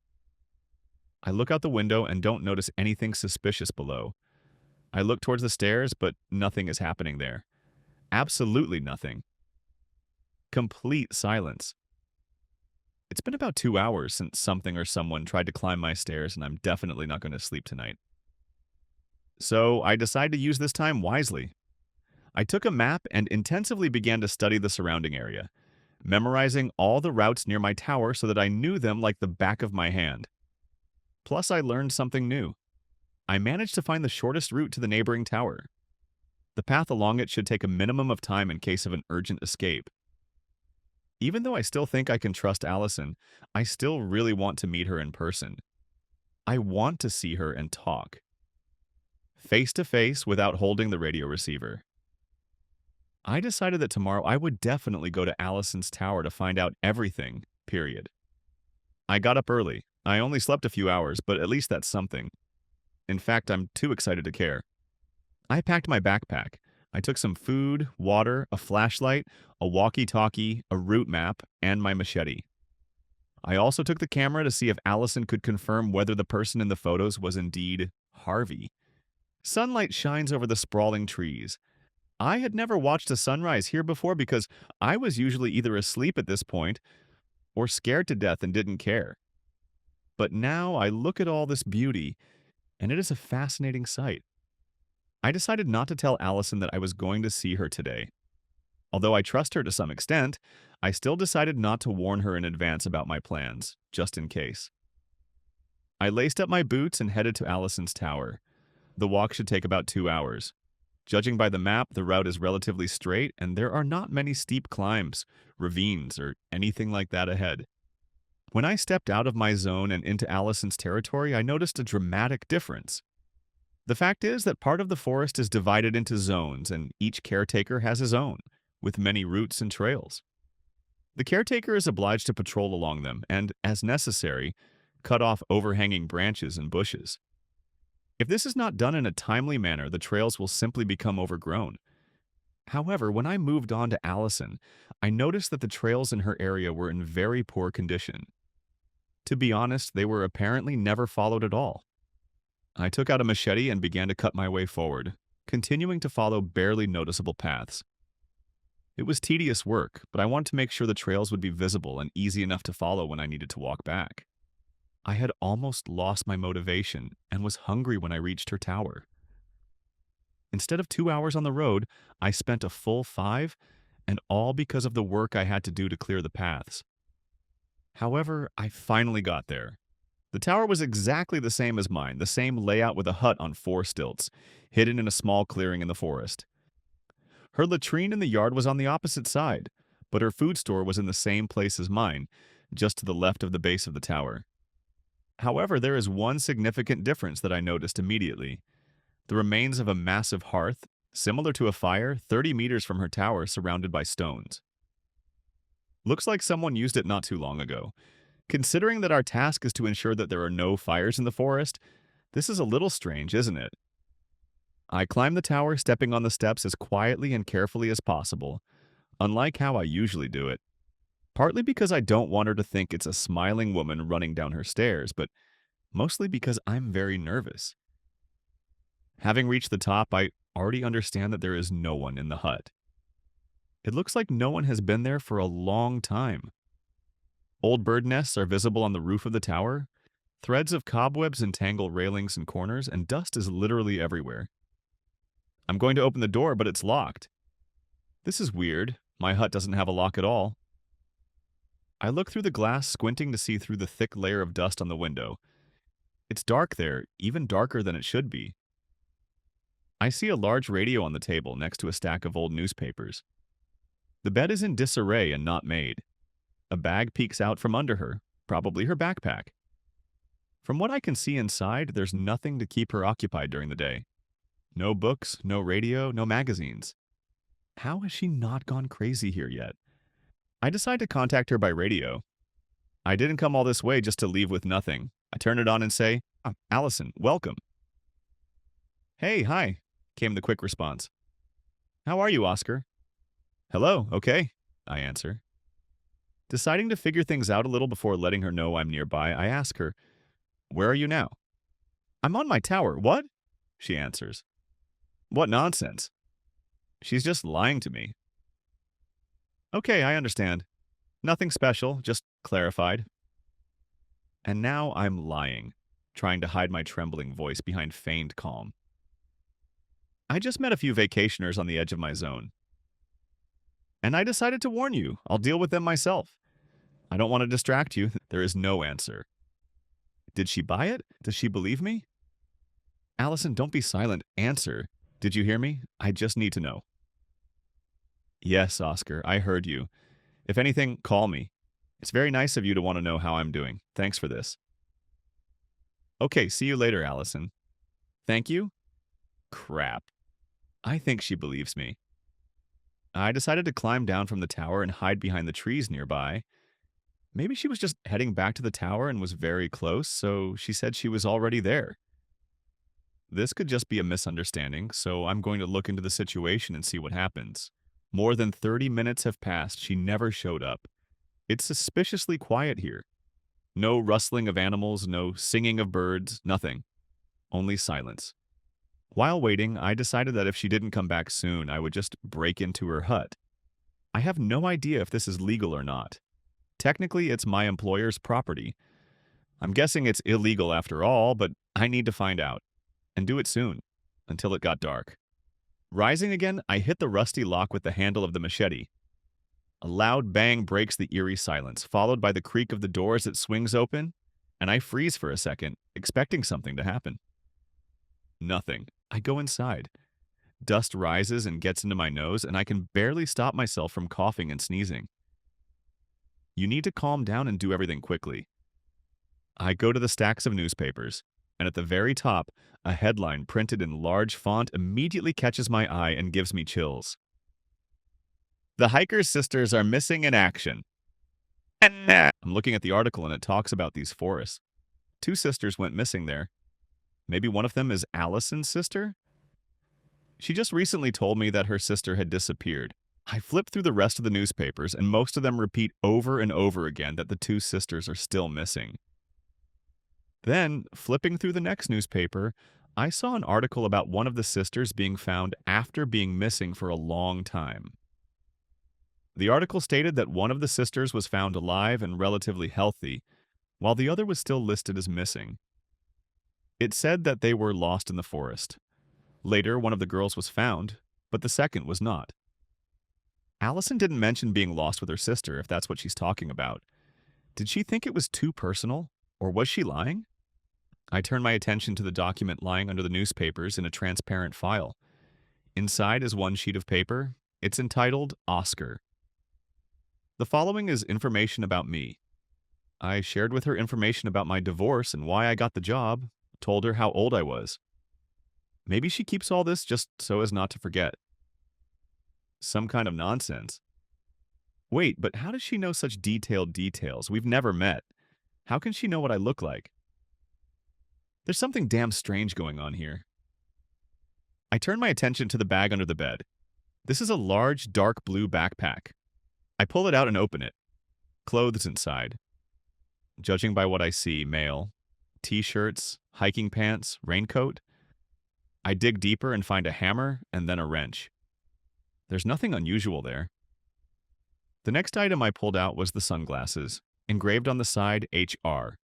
I look out the window and don't notice anything suspicious below. I look towards the stairs, but nothing is happening there. Absolutely nothing. Complete silence. It's been about 2 hours since something or someone tried to climb my stairs, and I'm definitely not going to sleep tonight. So I decided to use this time wisely. I took a map and intensively began to study the surrounding area, memorizing all the routes near my tower so that I knew them like the back of my hand. Plus, I learned something new. I managed to find the shortest route to the neighboring tower. The path along it should take a minimum of time in case of an urgent escape. Even though I still think I can trust Allison, I still really want to meet her in person. I want to see her and talk. Face to face without holding the radio receiver. I decided that tomorrow I would definitely go to Allison's tower to find out everything, period. I got up early. I only slept a few hours, but at least that's something. In fact, I'm too excited to care. I packed my backpack. I took some food, water, a flashlight, a walkie-talkie, a route map, and my machete. I also took the camera to see if Allison could confirm whether the person in the photos was indeed Harvey. Sunlight shines over the sprawling trees. I had never watched a sunrise here before because I was usually either asleep at this point or scared to death and didn't care. But now I look at all this beauty, and it is a fascinating sight. I decided not to tell Allison that I was going to see her today. Although I trust her to some extent, I still decided not to warn her in advance about my plans, just in case. I laced up my boots and headed to Allison's tower. The walk should take about 2 hours. Judging by the map, the route is relatively straight, and there are not many steep climbs, ravines, or anything like that ahead. When I stepped out of my zone and into Allison's territory, I noticed a dramatic difference. The fact is that part of the forest is divided into zones, and each caretaker has his own, with many routes and trails. The caretaker is obliged to patrol along them and, as necessary, cut off overhanging branches and bushes. If this is not done in a timely manner, the trails will simply become overgrown. However, when I moved on to Allison, I noticed that the trails in her area were in very poor condition. To be honest, they were apparently never followed at all. I took out a machete and began to cut my way forward, continuing to follow barely noticeable paths. It was tedious work, but I wanted to make sure the trails would be visible and easy enough to follow when I needed to walk back. I had almost lost my motivation and was hungry when I reached her tower. Instead of 2 hours on the road, I spent a full 5, and all because of the work I had to do to clear the paths. However, I finally got there. The tower was exactly the same as mine, the same layout with a hut on 4 stilts, hidden in a small clearing in the forest. Her latrine in the yard was on the opposite side, but her food store was in the same place as mine, just to the left of the base of the tower. However, there is one significant difference that I noticed immediately. The remains of a massive hearth, similar to a fire, 30 meters from her tower surrounded by stones. Looks like someone used it not too long ago. Considering that our task is to ensure that there are no fires in the forest, this is a little strange, isn't it? I climb the tower, stepping on the steps as quietly and carefully as possible, unlike how I usually do it. Partly because I don't want her to think it's a smiling woman running down her stairs, but mostly because I'm very nervous. Having reached the top, I already understand that there is no one in the hut. It looks like no one has been there for a long time. Old bird nests are visible on the roof of the tower. Threads of cobwebs entangle railings and corners, and dust is literally everywhere. I'm going to open the door, but it's locked. This is weird. My hut doesn't have a lock at all. I look through the glass, squinting to see through the thick layer of dust on the window. It's dark there, even darker than it should be. I see a large radio on the table next to a stack of old newspapers. The bed is in disarray and not made. A bag peeks out from under her, probably her backpack. From what I can see inside, there's nothing to keep her occupied during the day. No books, no radio, no magazines. How has she not gone crazy here yet? I decide to contact her by radio. I didn't come all this way just to leave with nothing. I turn it on and say, Allison, welcome. Hey, hi, came the quick response. How are you, Oscar? Hello, okay, I answer. Deciding to figure things out a little before letting her know I'm nearby, I ask her, where are you now? I'm on my tower. What? She answers. What nonsense. She's just lying to me. Okay, I understand. Nothing special, just clarified. And now I'm lying, trying to hide my trembling voice behind feigned calm. I just met a few vacationers on the edge of my zone. And I decided to warn you. I'll deal with them myself. I don't want to distract you. There is no answer. Did she buy it? Does she believe me? Allison, don't be silent. Answer. Did you hear me? I just need to know. Yes, Oscar, I heard you. If anything, call me. It's very nice of you to want to know how I'm doing. Thanks for this. Okay, see you later, Allison. Thank you? Crap. I think she believes me. I decided to climb down from the tower and hide behind the trees nearby. Maybe she was just heading back to the tower and was very close, so she said she was already there. This could just be a misunderstanding, so I'm going to look into the situation and see what happens. More than 30 minutes have passed. She never showed up. It's suspiciously quiet here. No rustling of animals, no singing of birds, nothing. Only silence. While waiting, I decided that if she didn't come back soon, I would just break into her hut. I have no idea if this is legal or not. Technically, it's my employer's property. I'm guessing it's illegal after all, but I need to find out. And do it soon, until it got dark. Rising again, I hit the rusty lock with the handle of the machete. A loud bang breaks the eerie silence, followed by the creak of the door as it swings open, and I freeze for a second, expecting something to happen. Nothing. I go inside. Dust rises and gets into my nose, and I can barely stop myself from coughing and sneezing. You need to calm down and do everything quickly. I go to the stacks of newspapers, and at the very top, a headline printed in large font immediately catches my eye and gives me chills. The hiker's sisters are missing in action. I'm looking at the article and it talks about these forests. 2 sisters went missing there. Maybe one of them is Allison's sister? She just recently told me that her sister had disappeared. I flip through the rest of the newspapers and most of them repeat over and over again that the 2 sisters are still missing. Then, flipping through the next newspaper, I saw an article about one of the sisters being found after being missing for a long time. The article stated that one of the sisters was found alive and relatively healthy, while the other was still listed as missing. It said that they were lost in the forest. Later, one of the girls was found, but the second was not. Allison didn't mention being lost with her sister, if that's what she's talking about. Did she think it was too personal, or was she lying? I turn my attention to the document lying under the newspapers in a transparent file. Inside is one sheet of paper. It's entitled Oscar. The following is information about me. I shared with her information about my divorce and why I got the job, told her how old I was. Maybe she keeps all this just so as not to forget. Some kind of nonsense. Wait, but how does she know such detailed details? We've never met. How can she know what I look like? There's something damn strange going on here. I turn my attention to the bag under the bed. This is a large, dark blue backpack. I pull it out and open it. Clothes inside. Judging by what I see, male. T-shirts, hiking pants, raincoat. I dig deeper and find a hammer and then a wrench. There's nothing unusual there. The next item I pulled out was the sunglasses, engraved on the side HR.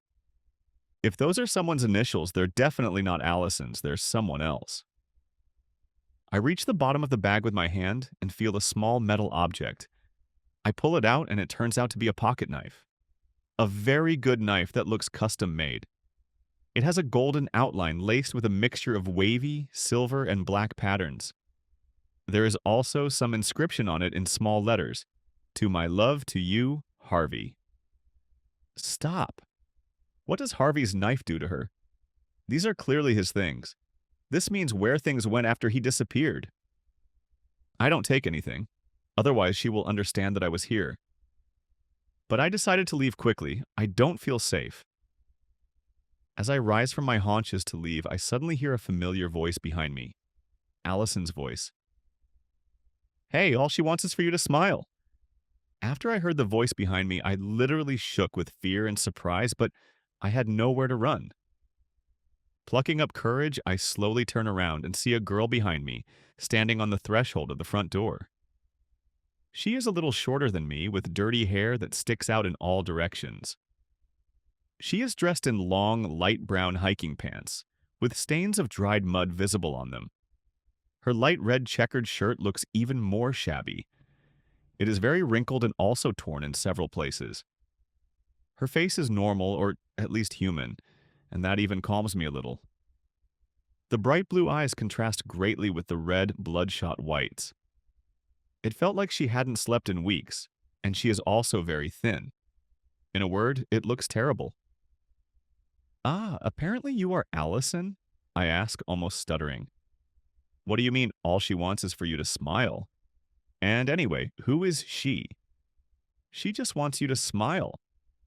If those are someone's initials, they're definitely not Allison's, they're someone else. I reach the bottom of the bag with my hand and feel a small metal object. I pull it out and it turns out to be a pocket knife. A very good knife that looks custom made. It has a golden outline laced with a mixture of wavy, silver, and black patterns. There is also some inscription on it in small letters. To my love to you, Harvey. Stop. What does Harvey's knife do to her? These are clearly his things. This means where things went after he disappeared. I don't take anything. Otherwise, she will understand that I was here. But I decided to leave quickly. I don't feel safe. As I rise from my haunches to leave, I suddenly hear a familiar voice behind me. Allison's voice. Hey, all she wants is for you to smile. After I heard the voice behind me, I literally shook with fear and surprise, but I had nowhere to run. Plucking up courage, I slowly turn around and see a girl behind me, standing on the threshold of the front door. She is a little shorter than me, with dirty hair that sticks out in all directions. She is dressed in long, light brown hiking pants, with stains of dried mud visible on them. Her light red checkered shirt looks even more shabby. It is very wrinkled and also torn in several places. Her face is normal, or at least human, and that even calms me a little. The bright blue eyes contrast greatly with the red, bloodshot whites. It felt like she hadn't slept in weeks, and she is also very thin. In a word, it looks terrible. Ah, apparently you are Allison? I ask, almost stuttering. What do you mean all she wants is for you to smile? And anyway, who is she? She just wants you to smile,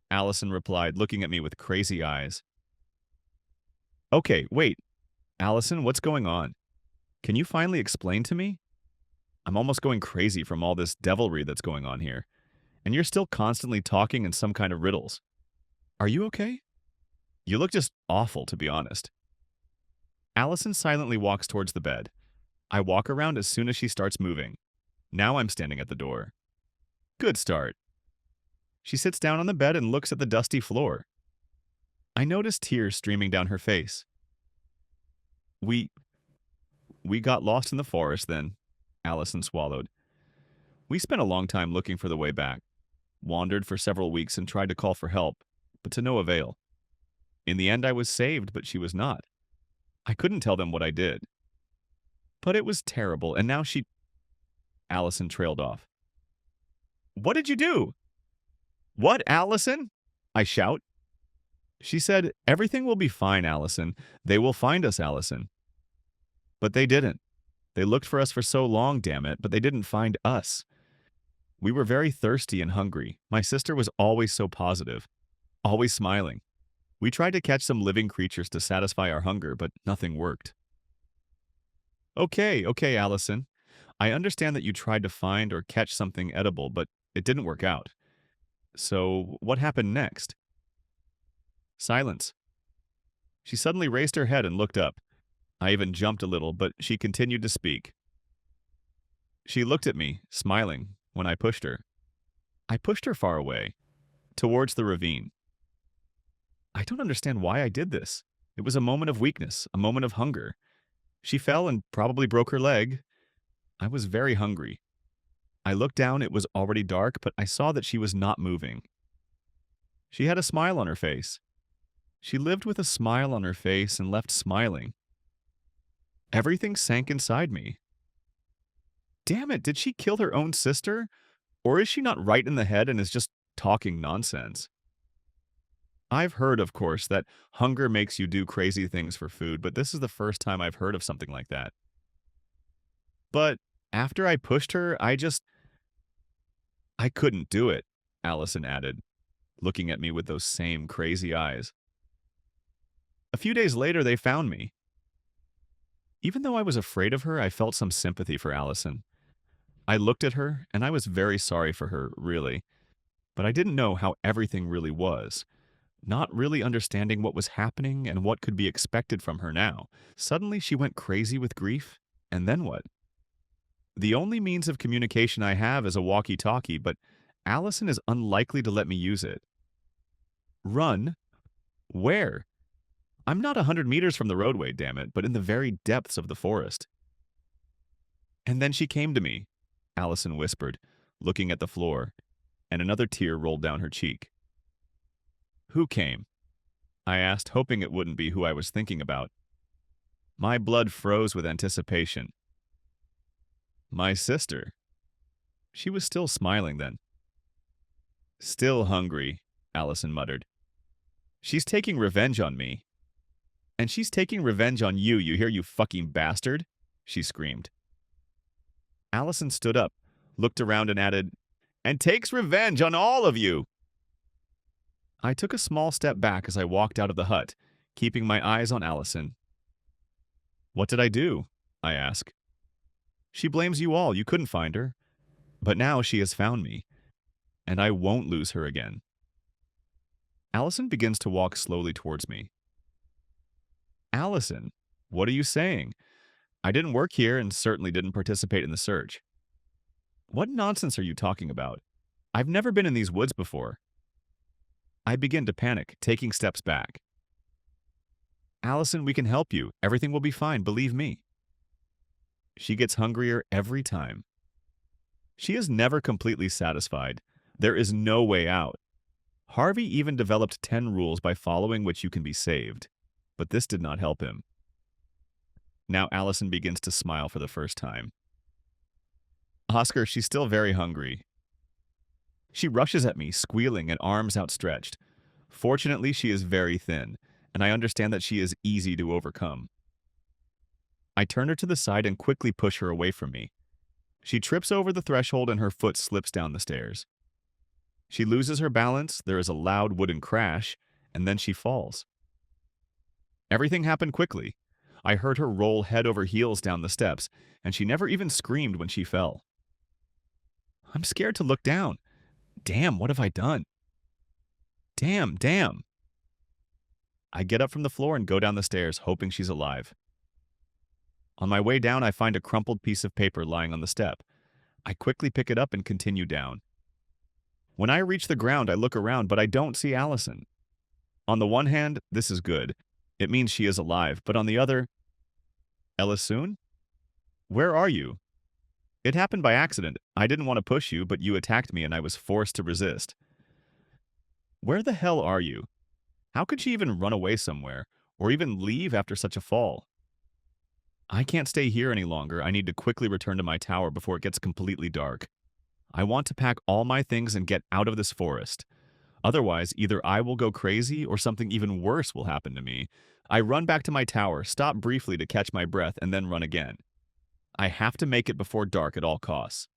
Allison replied, looking at me with crazy eyes. Okay, wait. Allison, what's going on? Can you finally explain to me? I'm almost going crazy from all this devilry that's going on here. And you're still constantly talking in some kind of riddles. Are you okay? You look just awful, to be honest. Allison silently walks towards the bed. I walk around as soon as she starts moving. Now I'm standing at the door. Good start. She sits down on the bed and looks at the dusty floor. I notice tears streaming down her face. We got lost in the forest then, Allison swallowed. We spent a long time looking for the way back, wandered for several weeks and tried to call for help, but to no avail. In the end, I was saved, but she was not. I couldn't tell them what I did. But it was terrible, and now she... Allison trailed off. What did you do? What, Allison? I shout. She said, everything will be fine, Allison. They will find us, Allison. But they didn't. They looked for us for so long, damn it, but they didn't find us. We were very thirsty and hungry. My sister was always so positive, always smiling. We tried to catch some living creatures to satisfy our hunger, but nothing worked. Okay, Allison. I understand that you tried to find or catch something edible, but it didn't work out. So, what happened next? Silence. She suddenly raised her head and looked up. I even jumped a little, but she continued to speak. She looked at me, smiling, when I pushed her. I pushed her far away, towards the ravine. I don't understand why I did this. It was a moment of weakness, a moment of hunger. She fell and probably broke her leg. I was very hungry. I looked down, it was already dark, but I saw that she was not moving. She had a smile on her face. She lived with a smile on her face and left smiling. Everything sank inside me. Damn it, did she kill her own sister? Or is she not right in the head and is just talking nonsense? I've heard, of course, that hunger makes you do crazy things for food, but this is the first time I've heard of something like that. But after I pushed her, I couldn't do it, Allison added, looking at me with those same crazy eyes. A few days later, they found me. Even though I was afraid of her, I felt some sympathy for Allison. I looked at her, and I was very sorry for her, really. But I didn't know how everything really was. Not really understanding what was happening and what could be expected from her now. Suddenly, she went crazy with grief, and then what? The only means of communication I have is a walkie-talkie, but Allison is unlikely to let me use it. Run? Where? I'm not 100 meters from the roadway, damn it, but in the very depths of the forest. And then she came to me, Allison whispered, looking at the floor, and another tear rolled down her cheek. Who came? I asked, hoping it wouldn't be who I was thinking about. My blood froze with anticipation. My sister. She was still smiling then. Still hungry, Allison muttered. She's taking revenge on me. And she's taking revenge on you, you hear, you fucking bastard? She screamed. Allison stood up, looked around and added, and takes revenge on all of you. I took a small step back as I walked out of the hut, keeping my eyes on Allison. What did I do? I asked. She blames you all. You couldn't find her. But now she has found me, and I won't lose her again. Allison begins to walk slowly towards me. Allison, what are you saying? I didn't work here and certainly didn't participate in the search. What nonsense are you talking about? I've never been in these woods before. I begin to panic, taking steps back. Allison, we can help you. Everything will be fine, believe me. She gets hungrier every time. She is never completely satisfied. There is no way out. Harvey even developed 10 rules by following which you can be saved. But this did not help him. Now Allison begins to smile for the first time. Oscar, she's still very hungry. She rushes at me, squealing and arms outstretched. Fortunately, she is very thin, and I understand that she is easy to overcome. I turn her to the side and quickly push her away from me. She trips over the threshold and her foot slips down the stairs. She loses her balance, there is a loud wooden crash, and then she falls. Everything happened quickly. I heard her roll head over heels down the steps, and she never even screamed when she fell. I'm scared to look down. Damn, what have I done? Damn. I get up from the floor and go down the stairs, hoping she's alive. On my way down, I find a crumpled piece of paper lying on the step. I quickly pick it up and continue down. When I reach the ground, I look around, but I don't see Allison. On the one hand, this is good. It means she is alive, but on the other... Ellisoon? Where are you? It happened by accident. I didn't want to push you, but you attacked me and I was forced to resist. Where the hell are you? How could she even run away somewhere, or even leave after such a fall? I can't stay here any longer. I need to quickly return to my tower before it gets completely dark. I want to pack all my things and get out of this forest. Otherwise, either I will go crazy or something even worse will happen to me. I run back to my tower, stop briefly to catch my breath, and then run again. I have to make it before dark at all costs.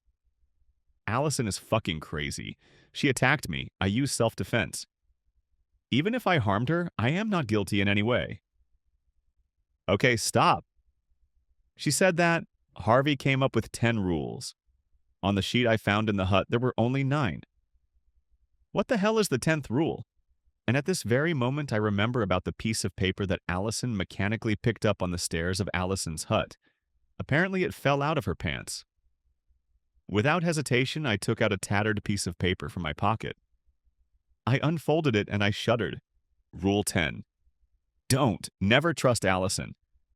Allison is fucking crazy. She attacked me. I used self-defense. Even if I harmed her, I am not guilty in any way. Okay, stop. She said that. Harvey came up with 10 rules. On the sheet I found in the hut, there were only 9. What the hell is the 10th rule? And at this very moment, I remember about the piece of paper that Allison mechanically picked up on the stairs of Allison's hut. Apparently, it fell out of her pants. Without hesitation, I took out a tattered piece of paper from my pocket. I unfolded it and I shuddered. Rule 10. Never trust Allison.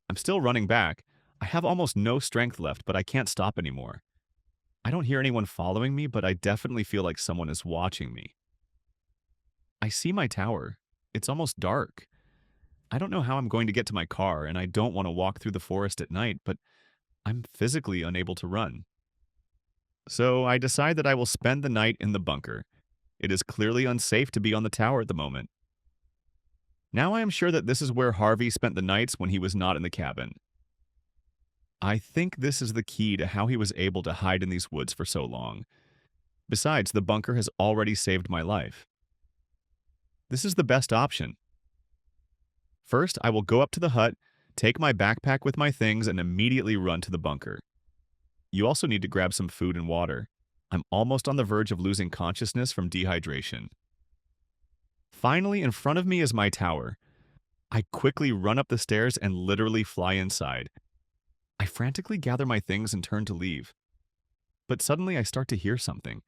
I'm still running back. I have almost no strength left, but I can't stop anymore. I don't hear anyone following me, but I definitely feel like someone is watching me. I see my tower. It's almost dark. I don't know how I'm going to get to my car, and I don't want to walk through the forest at night, but I'm physically unable to run. So I decide that I will spend the night in the bunker. It is clearly unsafe to be on the tower at the moment. Now I am sure that this is where Harvey spent the nights when he was not in the cabin. I think this is the key to how he was able to hide in these woods for so long. Besides, the bunker has already saved my life. This is the best option. First, I will go up to the hut, take my backpack with my things, and immediately run to the bunker. You also need to grab some food and water. I'm almost on the verge of losing consciousness from dehydration. Finally, in front of me is my tower. I quickly run up the stairs and literally fly inside. I frantically gather my things and turn to leave. But suddenly I start to hear something.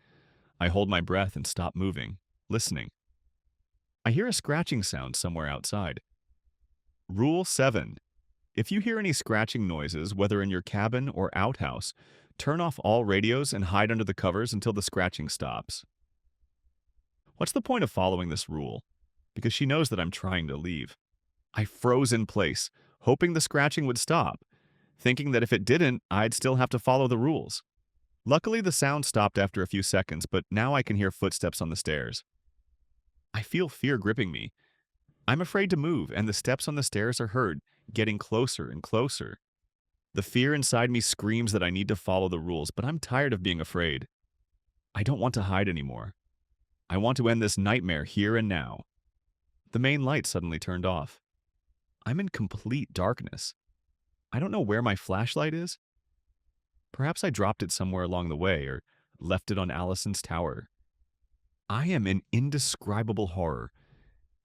I hold my breath and stop moving, listening. I hear a scratching sound somewhere outside. Rule 7. If you hear any scratching noises, whether in your cabin or outhouse, turn off all radios and hide under the covers until the scratching stops. What's the point of following this rule? because she knows that I'm trying to leave. I froze in place, hoping the scratching would stop, thinking that if it didn't, I'd still have to follow the rules. Luckily, the sound stopped after a few seconds, but now I can hear footsteps on the stairs. I feel fear gripping me. I'm afraid to move, and the steps on the stairs are heard, getting closer and closer. The fear inside me screams that I need to follow the rules, but I'm tired of being afraid. I don't want to hide anymore. I want to end this nightmare here and now. The main light suddenly turned off. I'm in complete darkness. I don't know where my flashlight is. Perhaps I dropped it somewhere along the way or left it on Allison's tower. I am in indescribable horror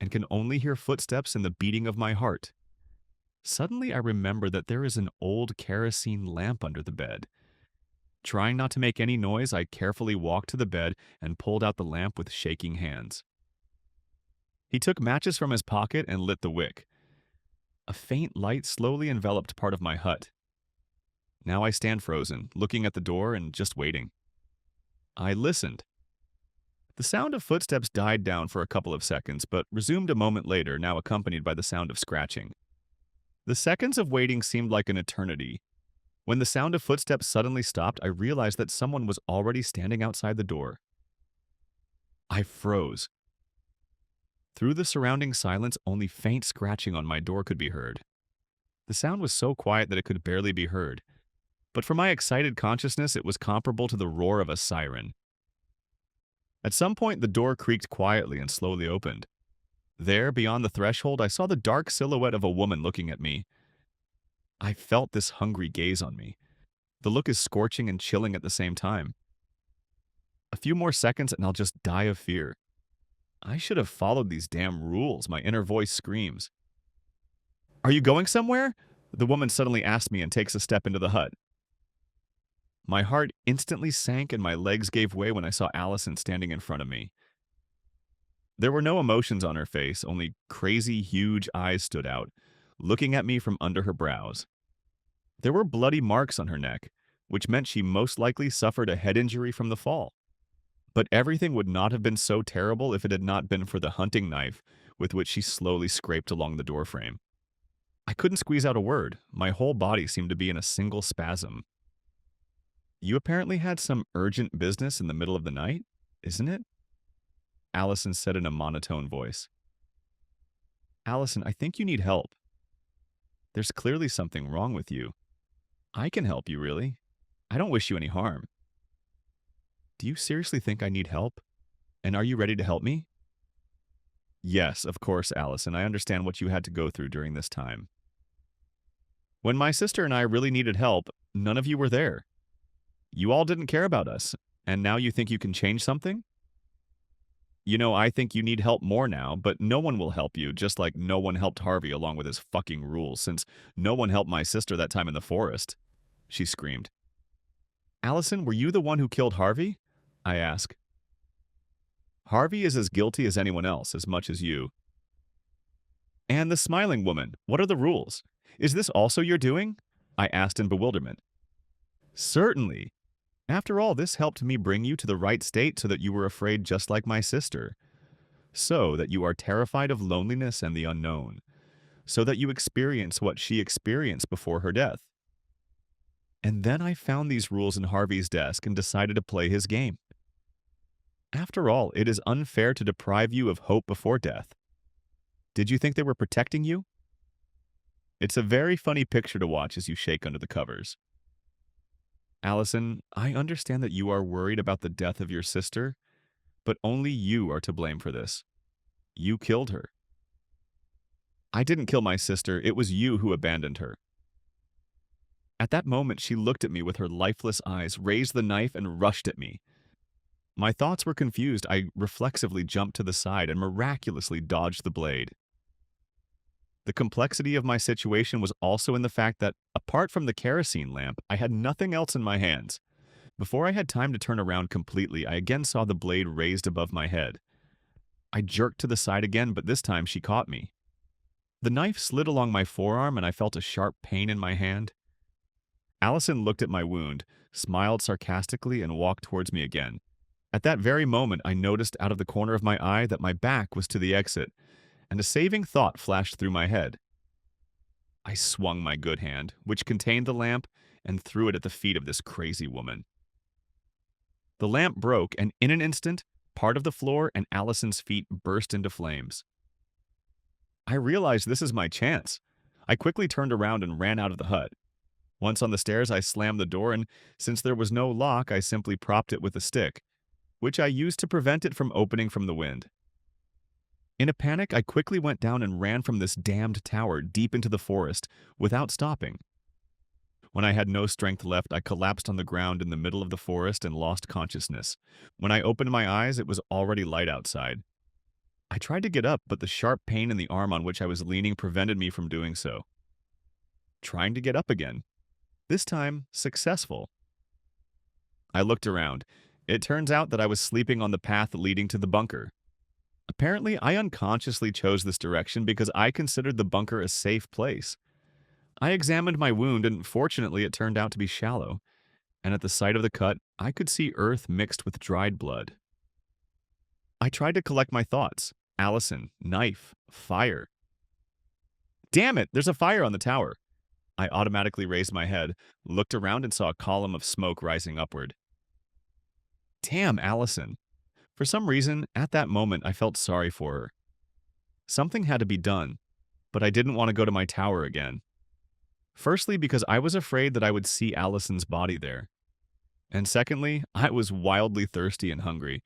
and can only hear footsteps and the beating of my heart. Suddenly, I remember that there is an old kerosene lamp under the bed. Trying not to make any noise, I carefully walked to the bed and pulled out the lamp with shaking hands. He took matches from his pocket and lit the wick. A faint light slowly enveloped part of my hut. Now I stand frozen, looking at the door and just waiting. I listened. The sound of footsteps died down for a couple of seconds, but resumed a moment later, now accompanied by the sound of scratching. The seconds of waiting seemed like an eternity. When the sound of footsteps suddenly stopped, I realized that someone was already standing outside the door. I froze. Through the surrounding silence, only faint scratching on my door could be heard. The sound was so quiet that it could barely be heard, but for my excited consciousness, it was comparable to the roar of a siren. At some point, the door creaked quietly and slowly opened. There, beyond the threshold, I saw the dark silhouette of a woman looking at me. I felt this hungry gaze on me. The look is scorching and chilling at the same time. A few more seconds and I'll just die of fear. I should have followed these damn rules, my inner voice screams. Are you going somewhere? The woman suddenly asks me and takes a step into the hut. My heart instantly sank and my legs gave way when I saw Allison standing in front of me. There were no emotions on her face, only crazy, huge eyes stood out, looking at me from under her brows. There were bloody marks on her neck, which meant she most likely suffered a head injury from the fall. But everything would not have been so terrible if it had not been for the hunting knife with which she slowly scraped along the doorframe. I couldn't squeeze out a word. My whole body seemed to be in a single spasm. You apparently had some urgent business in the middle of the night, isn't it? Allison said in a monotone voice. Allison, I think you need help. There's clearly something wrong with you. I can help you, really. I don't wish you any harm. Do you seriously think I need help? And are you ready to help me? Yes, of course, Allison. I understand what you had to go through during this time. When my sister and I really needed help, none of you were there. You all didn't care about us, and now you think you can change something? You know, I think you need help more now, but no one will help you, just like no one helped Harvey along with his fucking rules, since no one helped my sister that time in the forest. She screamed. Allison, were you the one who killed Harvey? I asked. Harvey is as guilty as anyone else, as much as you. And the smiling woman, what are the rules? Is this also your doing? I asked in bewilderment. Certainly. After all, this helped me bring you to the right state so that you were afraid just like my sister. So that you are terrified of loneliness and the unknown. So that you experience what she experienced before her death. And then I found these rules in Harvey's desk and decided to play his game. After all, it is unfair to deprive you of hope before death. Did you think they were protecting you? It's a very funny picture to watch as you shake under the covers. Allison, I understand that you are worried about the death of your sister, but only you are to blame for this. You killed her. I didn't kill my sister, it was you who abandoned her. At that moment, she looked at me with her lifeless eyes, raised the knife, and rushed at me. My thoughts were confused. I reflexively jumped to the side and miraculously dodged the blade. The complexity of my situation was also in the fact that, apart from the kerosene lamp, I had nothing else in my hands. Before I had time to turn around completely, I again saw the blade raised above my head. I jerked to the side again, but this time she caught me. The knife slid along my forearm and I felt a sharp pain in my hand. Allison looked at my wound, smiled sarcastically, and walked towards me again. At that very moment, I noticed out of the corner of my eye that my back was to the exit, and a saving thought flashed through my head. I swung my good hand, which contained the lamp, and threw it at the feet of this crazy woman. The lamp broke, and in an instant, part of the floor and Allison's feet burst into flames. I realized this is my chance. I quickly turned around and ran out of the hut. Once on the stairs, I slammed the door, and since there was no lock, I simply propped it with a stick, which I used to prevent it from opening from the wind. In a panic, I quickly went down and ran from this damned tower deep into the forest without stopping. When I had no strength left, I collapsed on the ground in the middle of the forest and lost consciousness. When I opened my eyes, it was already light outside. I tried to get up, but the sharp pain in the arm on which I was leaning prevented me from doing so. Trying to get up again. This time, successful. I looked around. It turns out that I was sleeping on the path leading to the bunker. Apparently, I unconsciously chose this direction because I considered the bunker a safe place. I examined my wound, and fortunately, it turned out to be shallow, and at the site of the cut, I could see earth mixed with dried blood. I tried to collect my thoughts. Allison, knife, fire. Damn it, there's a fire on the tower. I automatically raised my head, looked around, and saw a column of smoke rising upward. Damn, Allison. For some reason, at that moment, I felt sorry for her. Something had to be done, but I didn't want to go to my tower again. Firstly, because I was afraid that I would see Allison's body there. And secondly, I was wildly thirsty and hungry,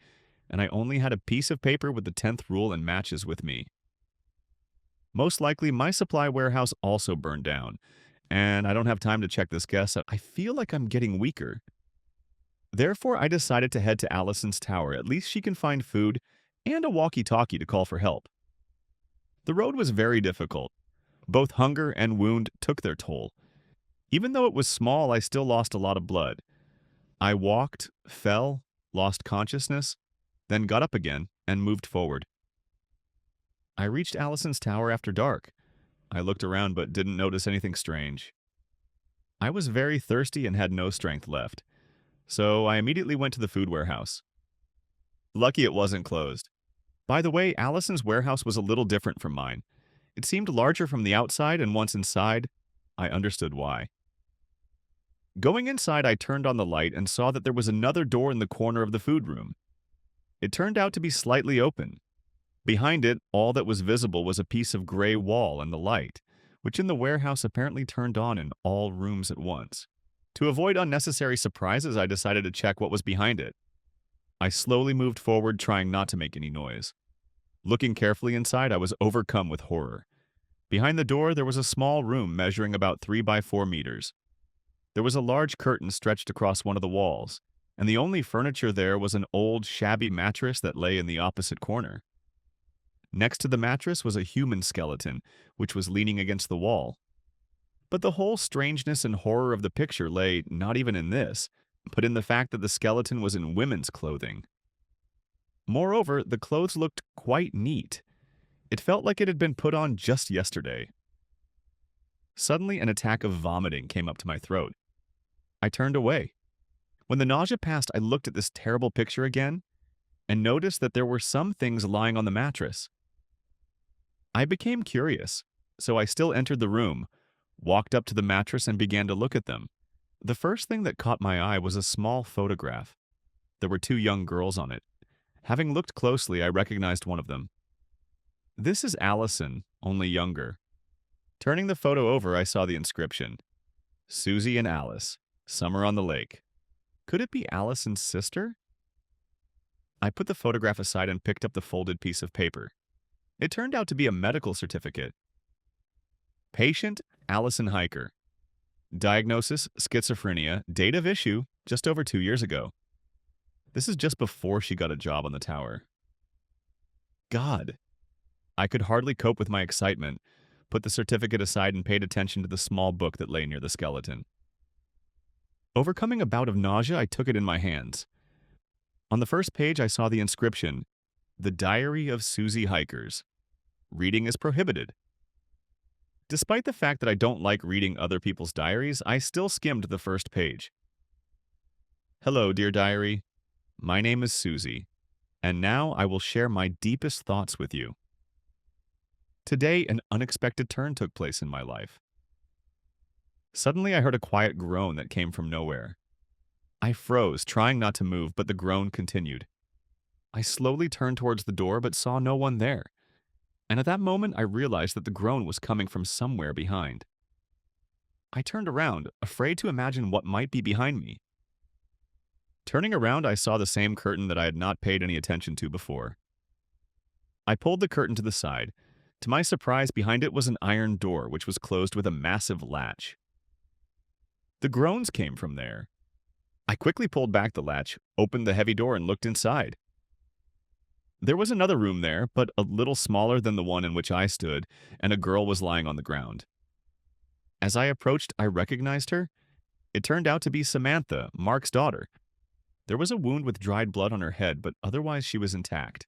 and I only had a piece of paper with the 10th rule and matches with me. Most likely, my supply warehouse also burned down, and I don't have time to check this guess. I feel like I'm getting weaker. Therefore, I decided to head to Allison's tower. At least she can find food and a walkie-talkie to call for help. The road was very difficult. Both hunger and wound took their toll. Even though it was small, I still lost a lot of blood. I walked, fell, lost consciousness, then got up again and moved forward. I reached Allison's tower after dark. I looked around but didn't notice anything strange. I was very thirsty and had no strength left, so I immediately went to the food warehouse. Lucky it wasn't closed. By the way, Allison's warehouse was a little different from mine. It seemed larger from the outside, and once inside, I understood why. Going inside, I turned on the light and saw that there was another door in the corner of the food room. It turned out to be slightly open. Behind it, all that was visible was a piece of gray wall and the light, which in the warehouse apparently turned on in all rooms at once. To avoid unnecessary surprises, I decided to check what was behind it. I slowly moved forward, trying not to make any noise. Looking carefully inside, I was overcome with horror. Behind the door, there was a small room measuring about 3 by 4 meters. There was a large curtain stretched across one of the walls, and the only furniture there was an old, shabby mattress that lay in the opposite corner. Next to the mattress was a human skeleton, which was leaning against the wall. But the whole strangeness and horror of the picture lay not even in this, but in the fact that the skeleton was in women's clothing. Moreover, the clothes looked quite neat. It felt like it had been put on just yesterday. Suddenly, an attack of vomiting came up to my throat. I turned away. When the nausea passed, I looked at this terrible picture again and noticed that there were some things lying on the mattress. I became curious, so I still entered the room, walked up to the mattress, and began to look at them. The first thing that caught my eye was a small photograph. There were 2 young girls on it. Having looked closely, I recognized one of them. This is Allison, only younger. Turning the photo over, I saw the inscription, Susie and Alice, Summer on the Lake. Could it be Allison's sister? I put the photograph aside and picked up the folded piece of paper. It turned out to be a medical certificate. Patient, Allison Hiker. Diagnosis, schizophrenia. Date of issue, just over 2 years ago. This is just before she got a job on the tower. God. I could hardly cope with my excitement, put the certificate aside, and paid attention to the small book that lay near the skeleton. Overcoming a bout of nausea, I took it in my hands. On the first page, I saw the inscription, The Diary of Susie Hikers. Reading is prohibited. Despite the fact that I don't like reading other people's diaries, I still skimmed the first page. Hello, dear diary. My name is Susie, and now I will share my deepest thoughts with you. Today, an unexpected turn took place in my life. Suddenly, I heard a quiet groan that came from nowhere. I froze, trying not to move, but the groan continued. I slowly turned towards the door, but saw no one there. And at that moment, I realized that the groan was coming from somewhere behind. I turned around, afraid to imagine what might be behind me. Turning around, I saw the same curtain that I had not paid any attention to before. I pulled the curtain to the side. To my surprise, behind it was an iron door, which was closed with a massive latch. The groans came from there. I quickly pulled back the latch, opened the heavy door, and looked inside. There was another room there, but a little smaller than the one in which I stood, and a girl was lying on the ground. As I approached, I recognized her. It turned out to be Samantha, Mark's daughter. There was a wound with dried blood on her head, but otherwise she was intact,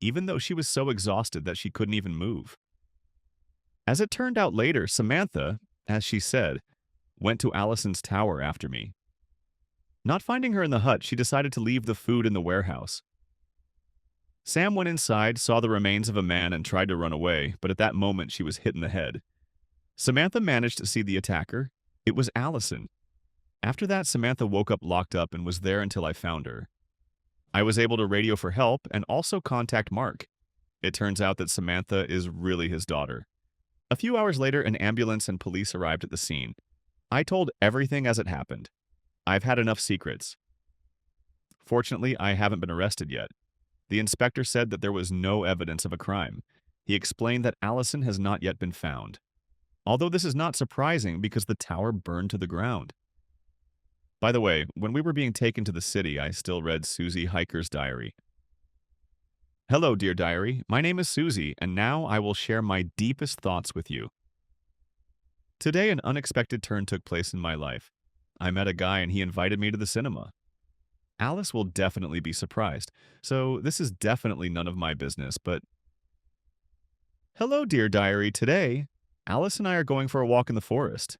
even though she was so exhausted that she couldn't even move. As it turned out later, Samantha, as she said, went to Allison's tower after me. Not finding her in the hut, she decided to leave the food in the warehouse. Sam went inside, saw the remains of a man, and tried to run away, but at that moment she was hit in the head. Samantha managed to see the attacker. It was Allison. After that, Samantha woke up locked up and was there until I found her. I was able to radio for help and also contact Mark. It turns out that Samantha is really his daughter. A few hours later, an ambulance and police arrived at the scene. I told everything as it happened. I've had enough secrets. Fortunately, I haven't been arrested yet. The inspector said that there was no evidence of a crime. He explained that Allison has not yet been found. Although this is not surprising because the tower burned to the ground. By the way, when we were being taken to the city, I still read Susie Hiker's diary. Hello, dear diary. My name is Susie, and now I will share my deepest thoughts with you. Today, an unexpected turn took place in my life. I met a guy and he invited me to the cinema. Alice will definitely be surprised, so this is definitely none of my business, but... Hello, dear diary. Today, Alice and I are going for a walk in the forest.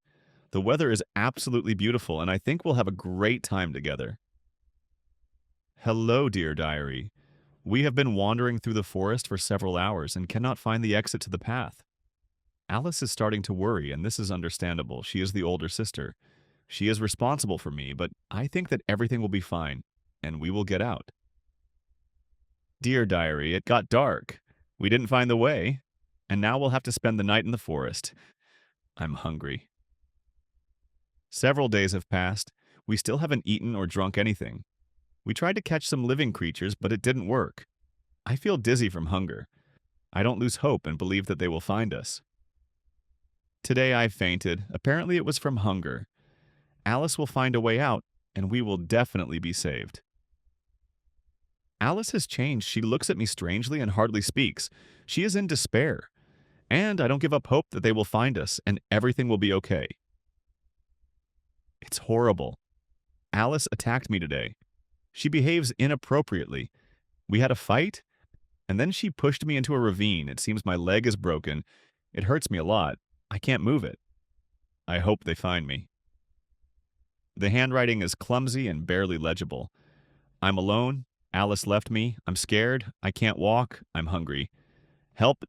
The weather is absolutely beautiful, and I think we'll have a great time together. Hello, dear diary. We have been wandering through the forest for several hours and cannot find the exit to the path. Alice is starting to worry, and this is understandable. She is the older sister. She is responsible for me, but I think that everything will be fine, and we will get out. Dear diary, it got dark. We didn't find the way, and now we'll have to spend the night in the forest. I'm hungry. Several days have passed. We still haven't eaten or drunk anything. We tried to catch some living creatures, but it didn't work. I feel dizzy from hunger. I don't lose hope and believe that they will find us. Today I fainted. Apparently it was from hunger. Alice will find a way out, and we will definitely be saved. Alice has changed. She looks at me strangely and hardly speaks. She is in despair. And I don't give up hope that they will find us, and everything will be okay. It's horrible. Alice attacked me today. She behaves inappropriately. We had a fight, and then she pushed me into a ravine. It seems my leg is broken. It hurts me a lot. I can't move it. I hope they find me. The handwriting is clumsy and barely legible. I'm alone. Alice left me. I'm scared. I can't walk. I'm hungry. Help ...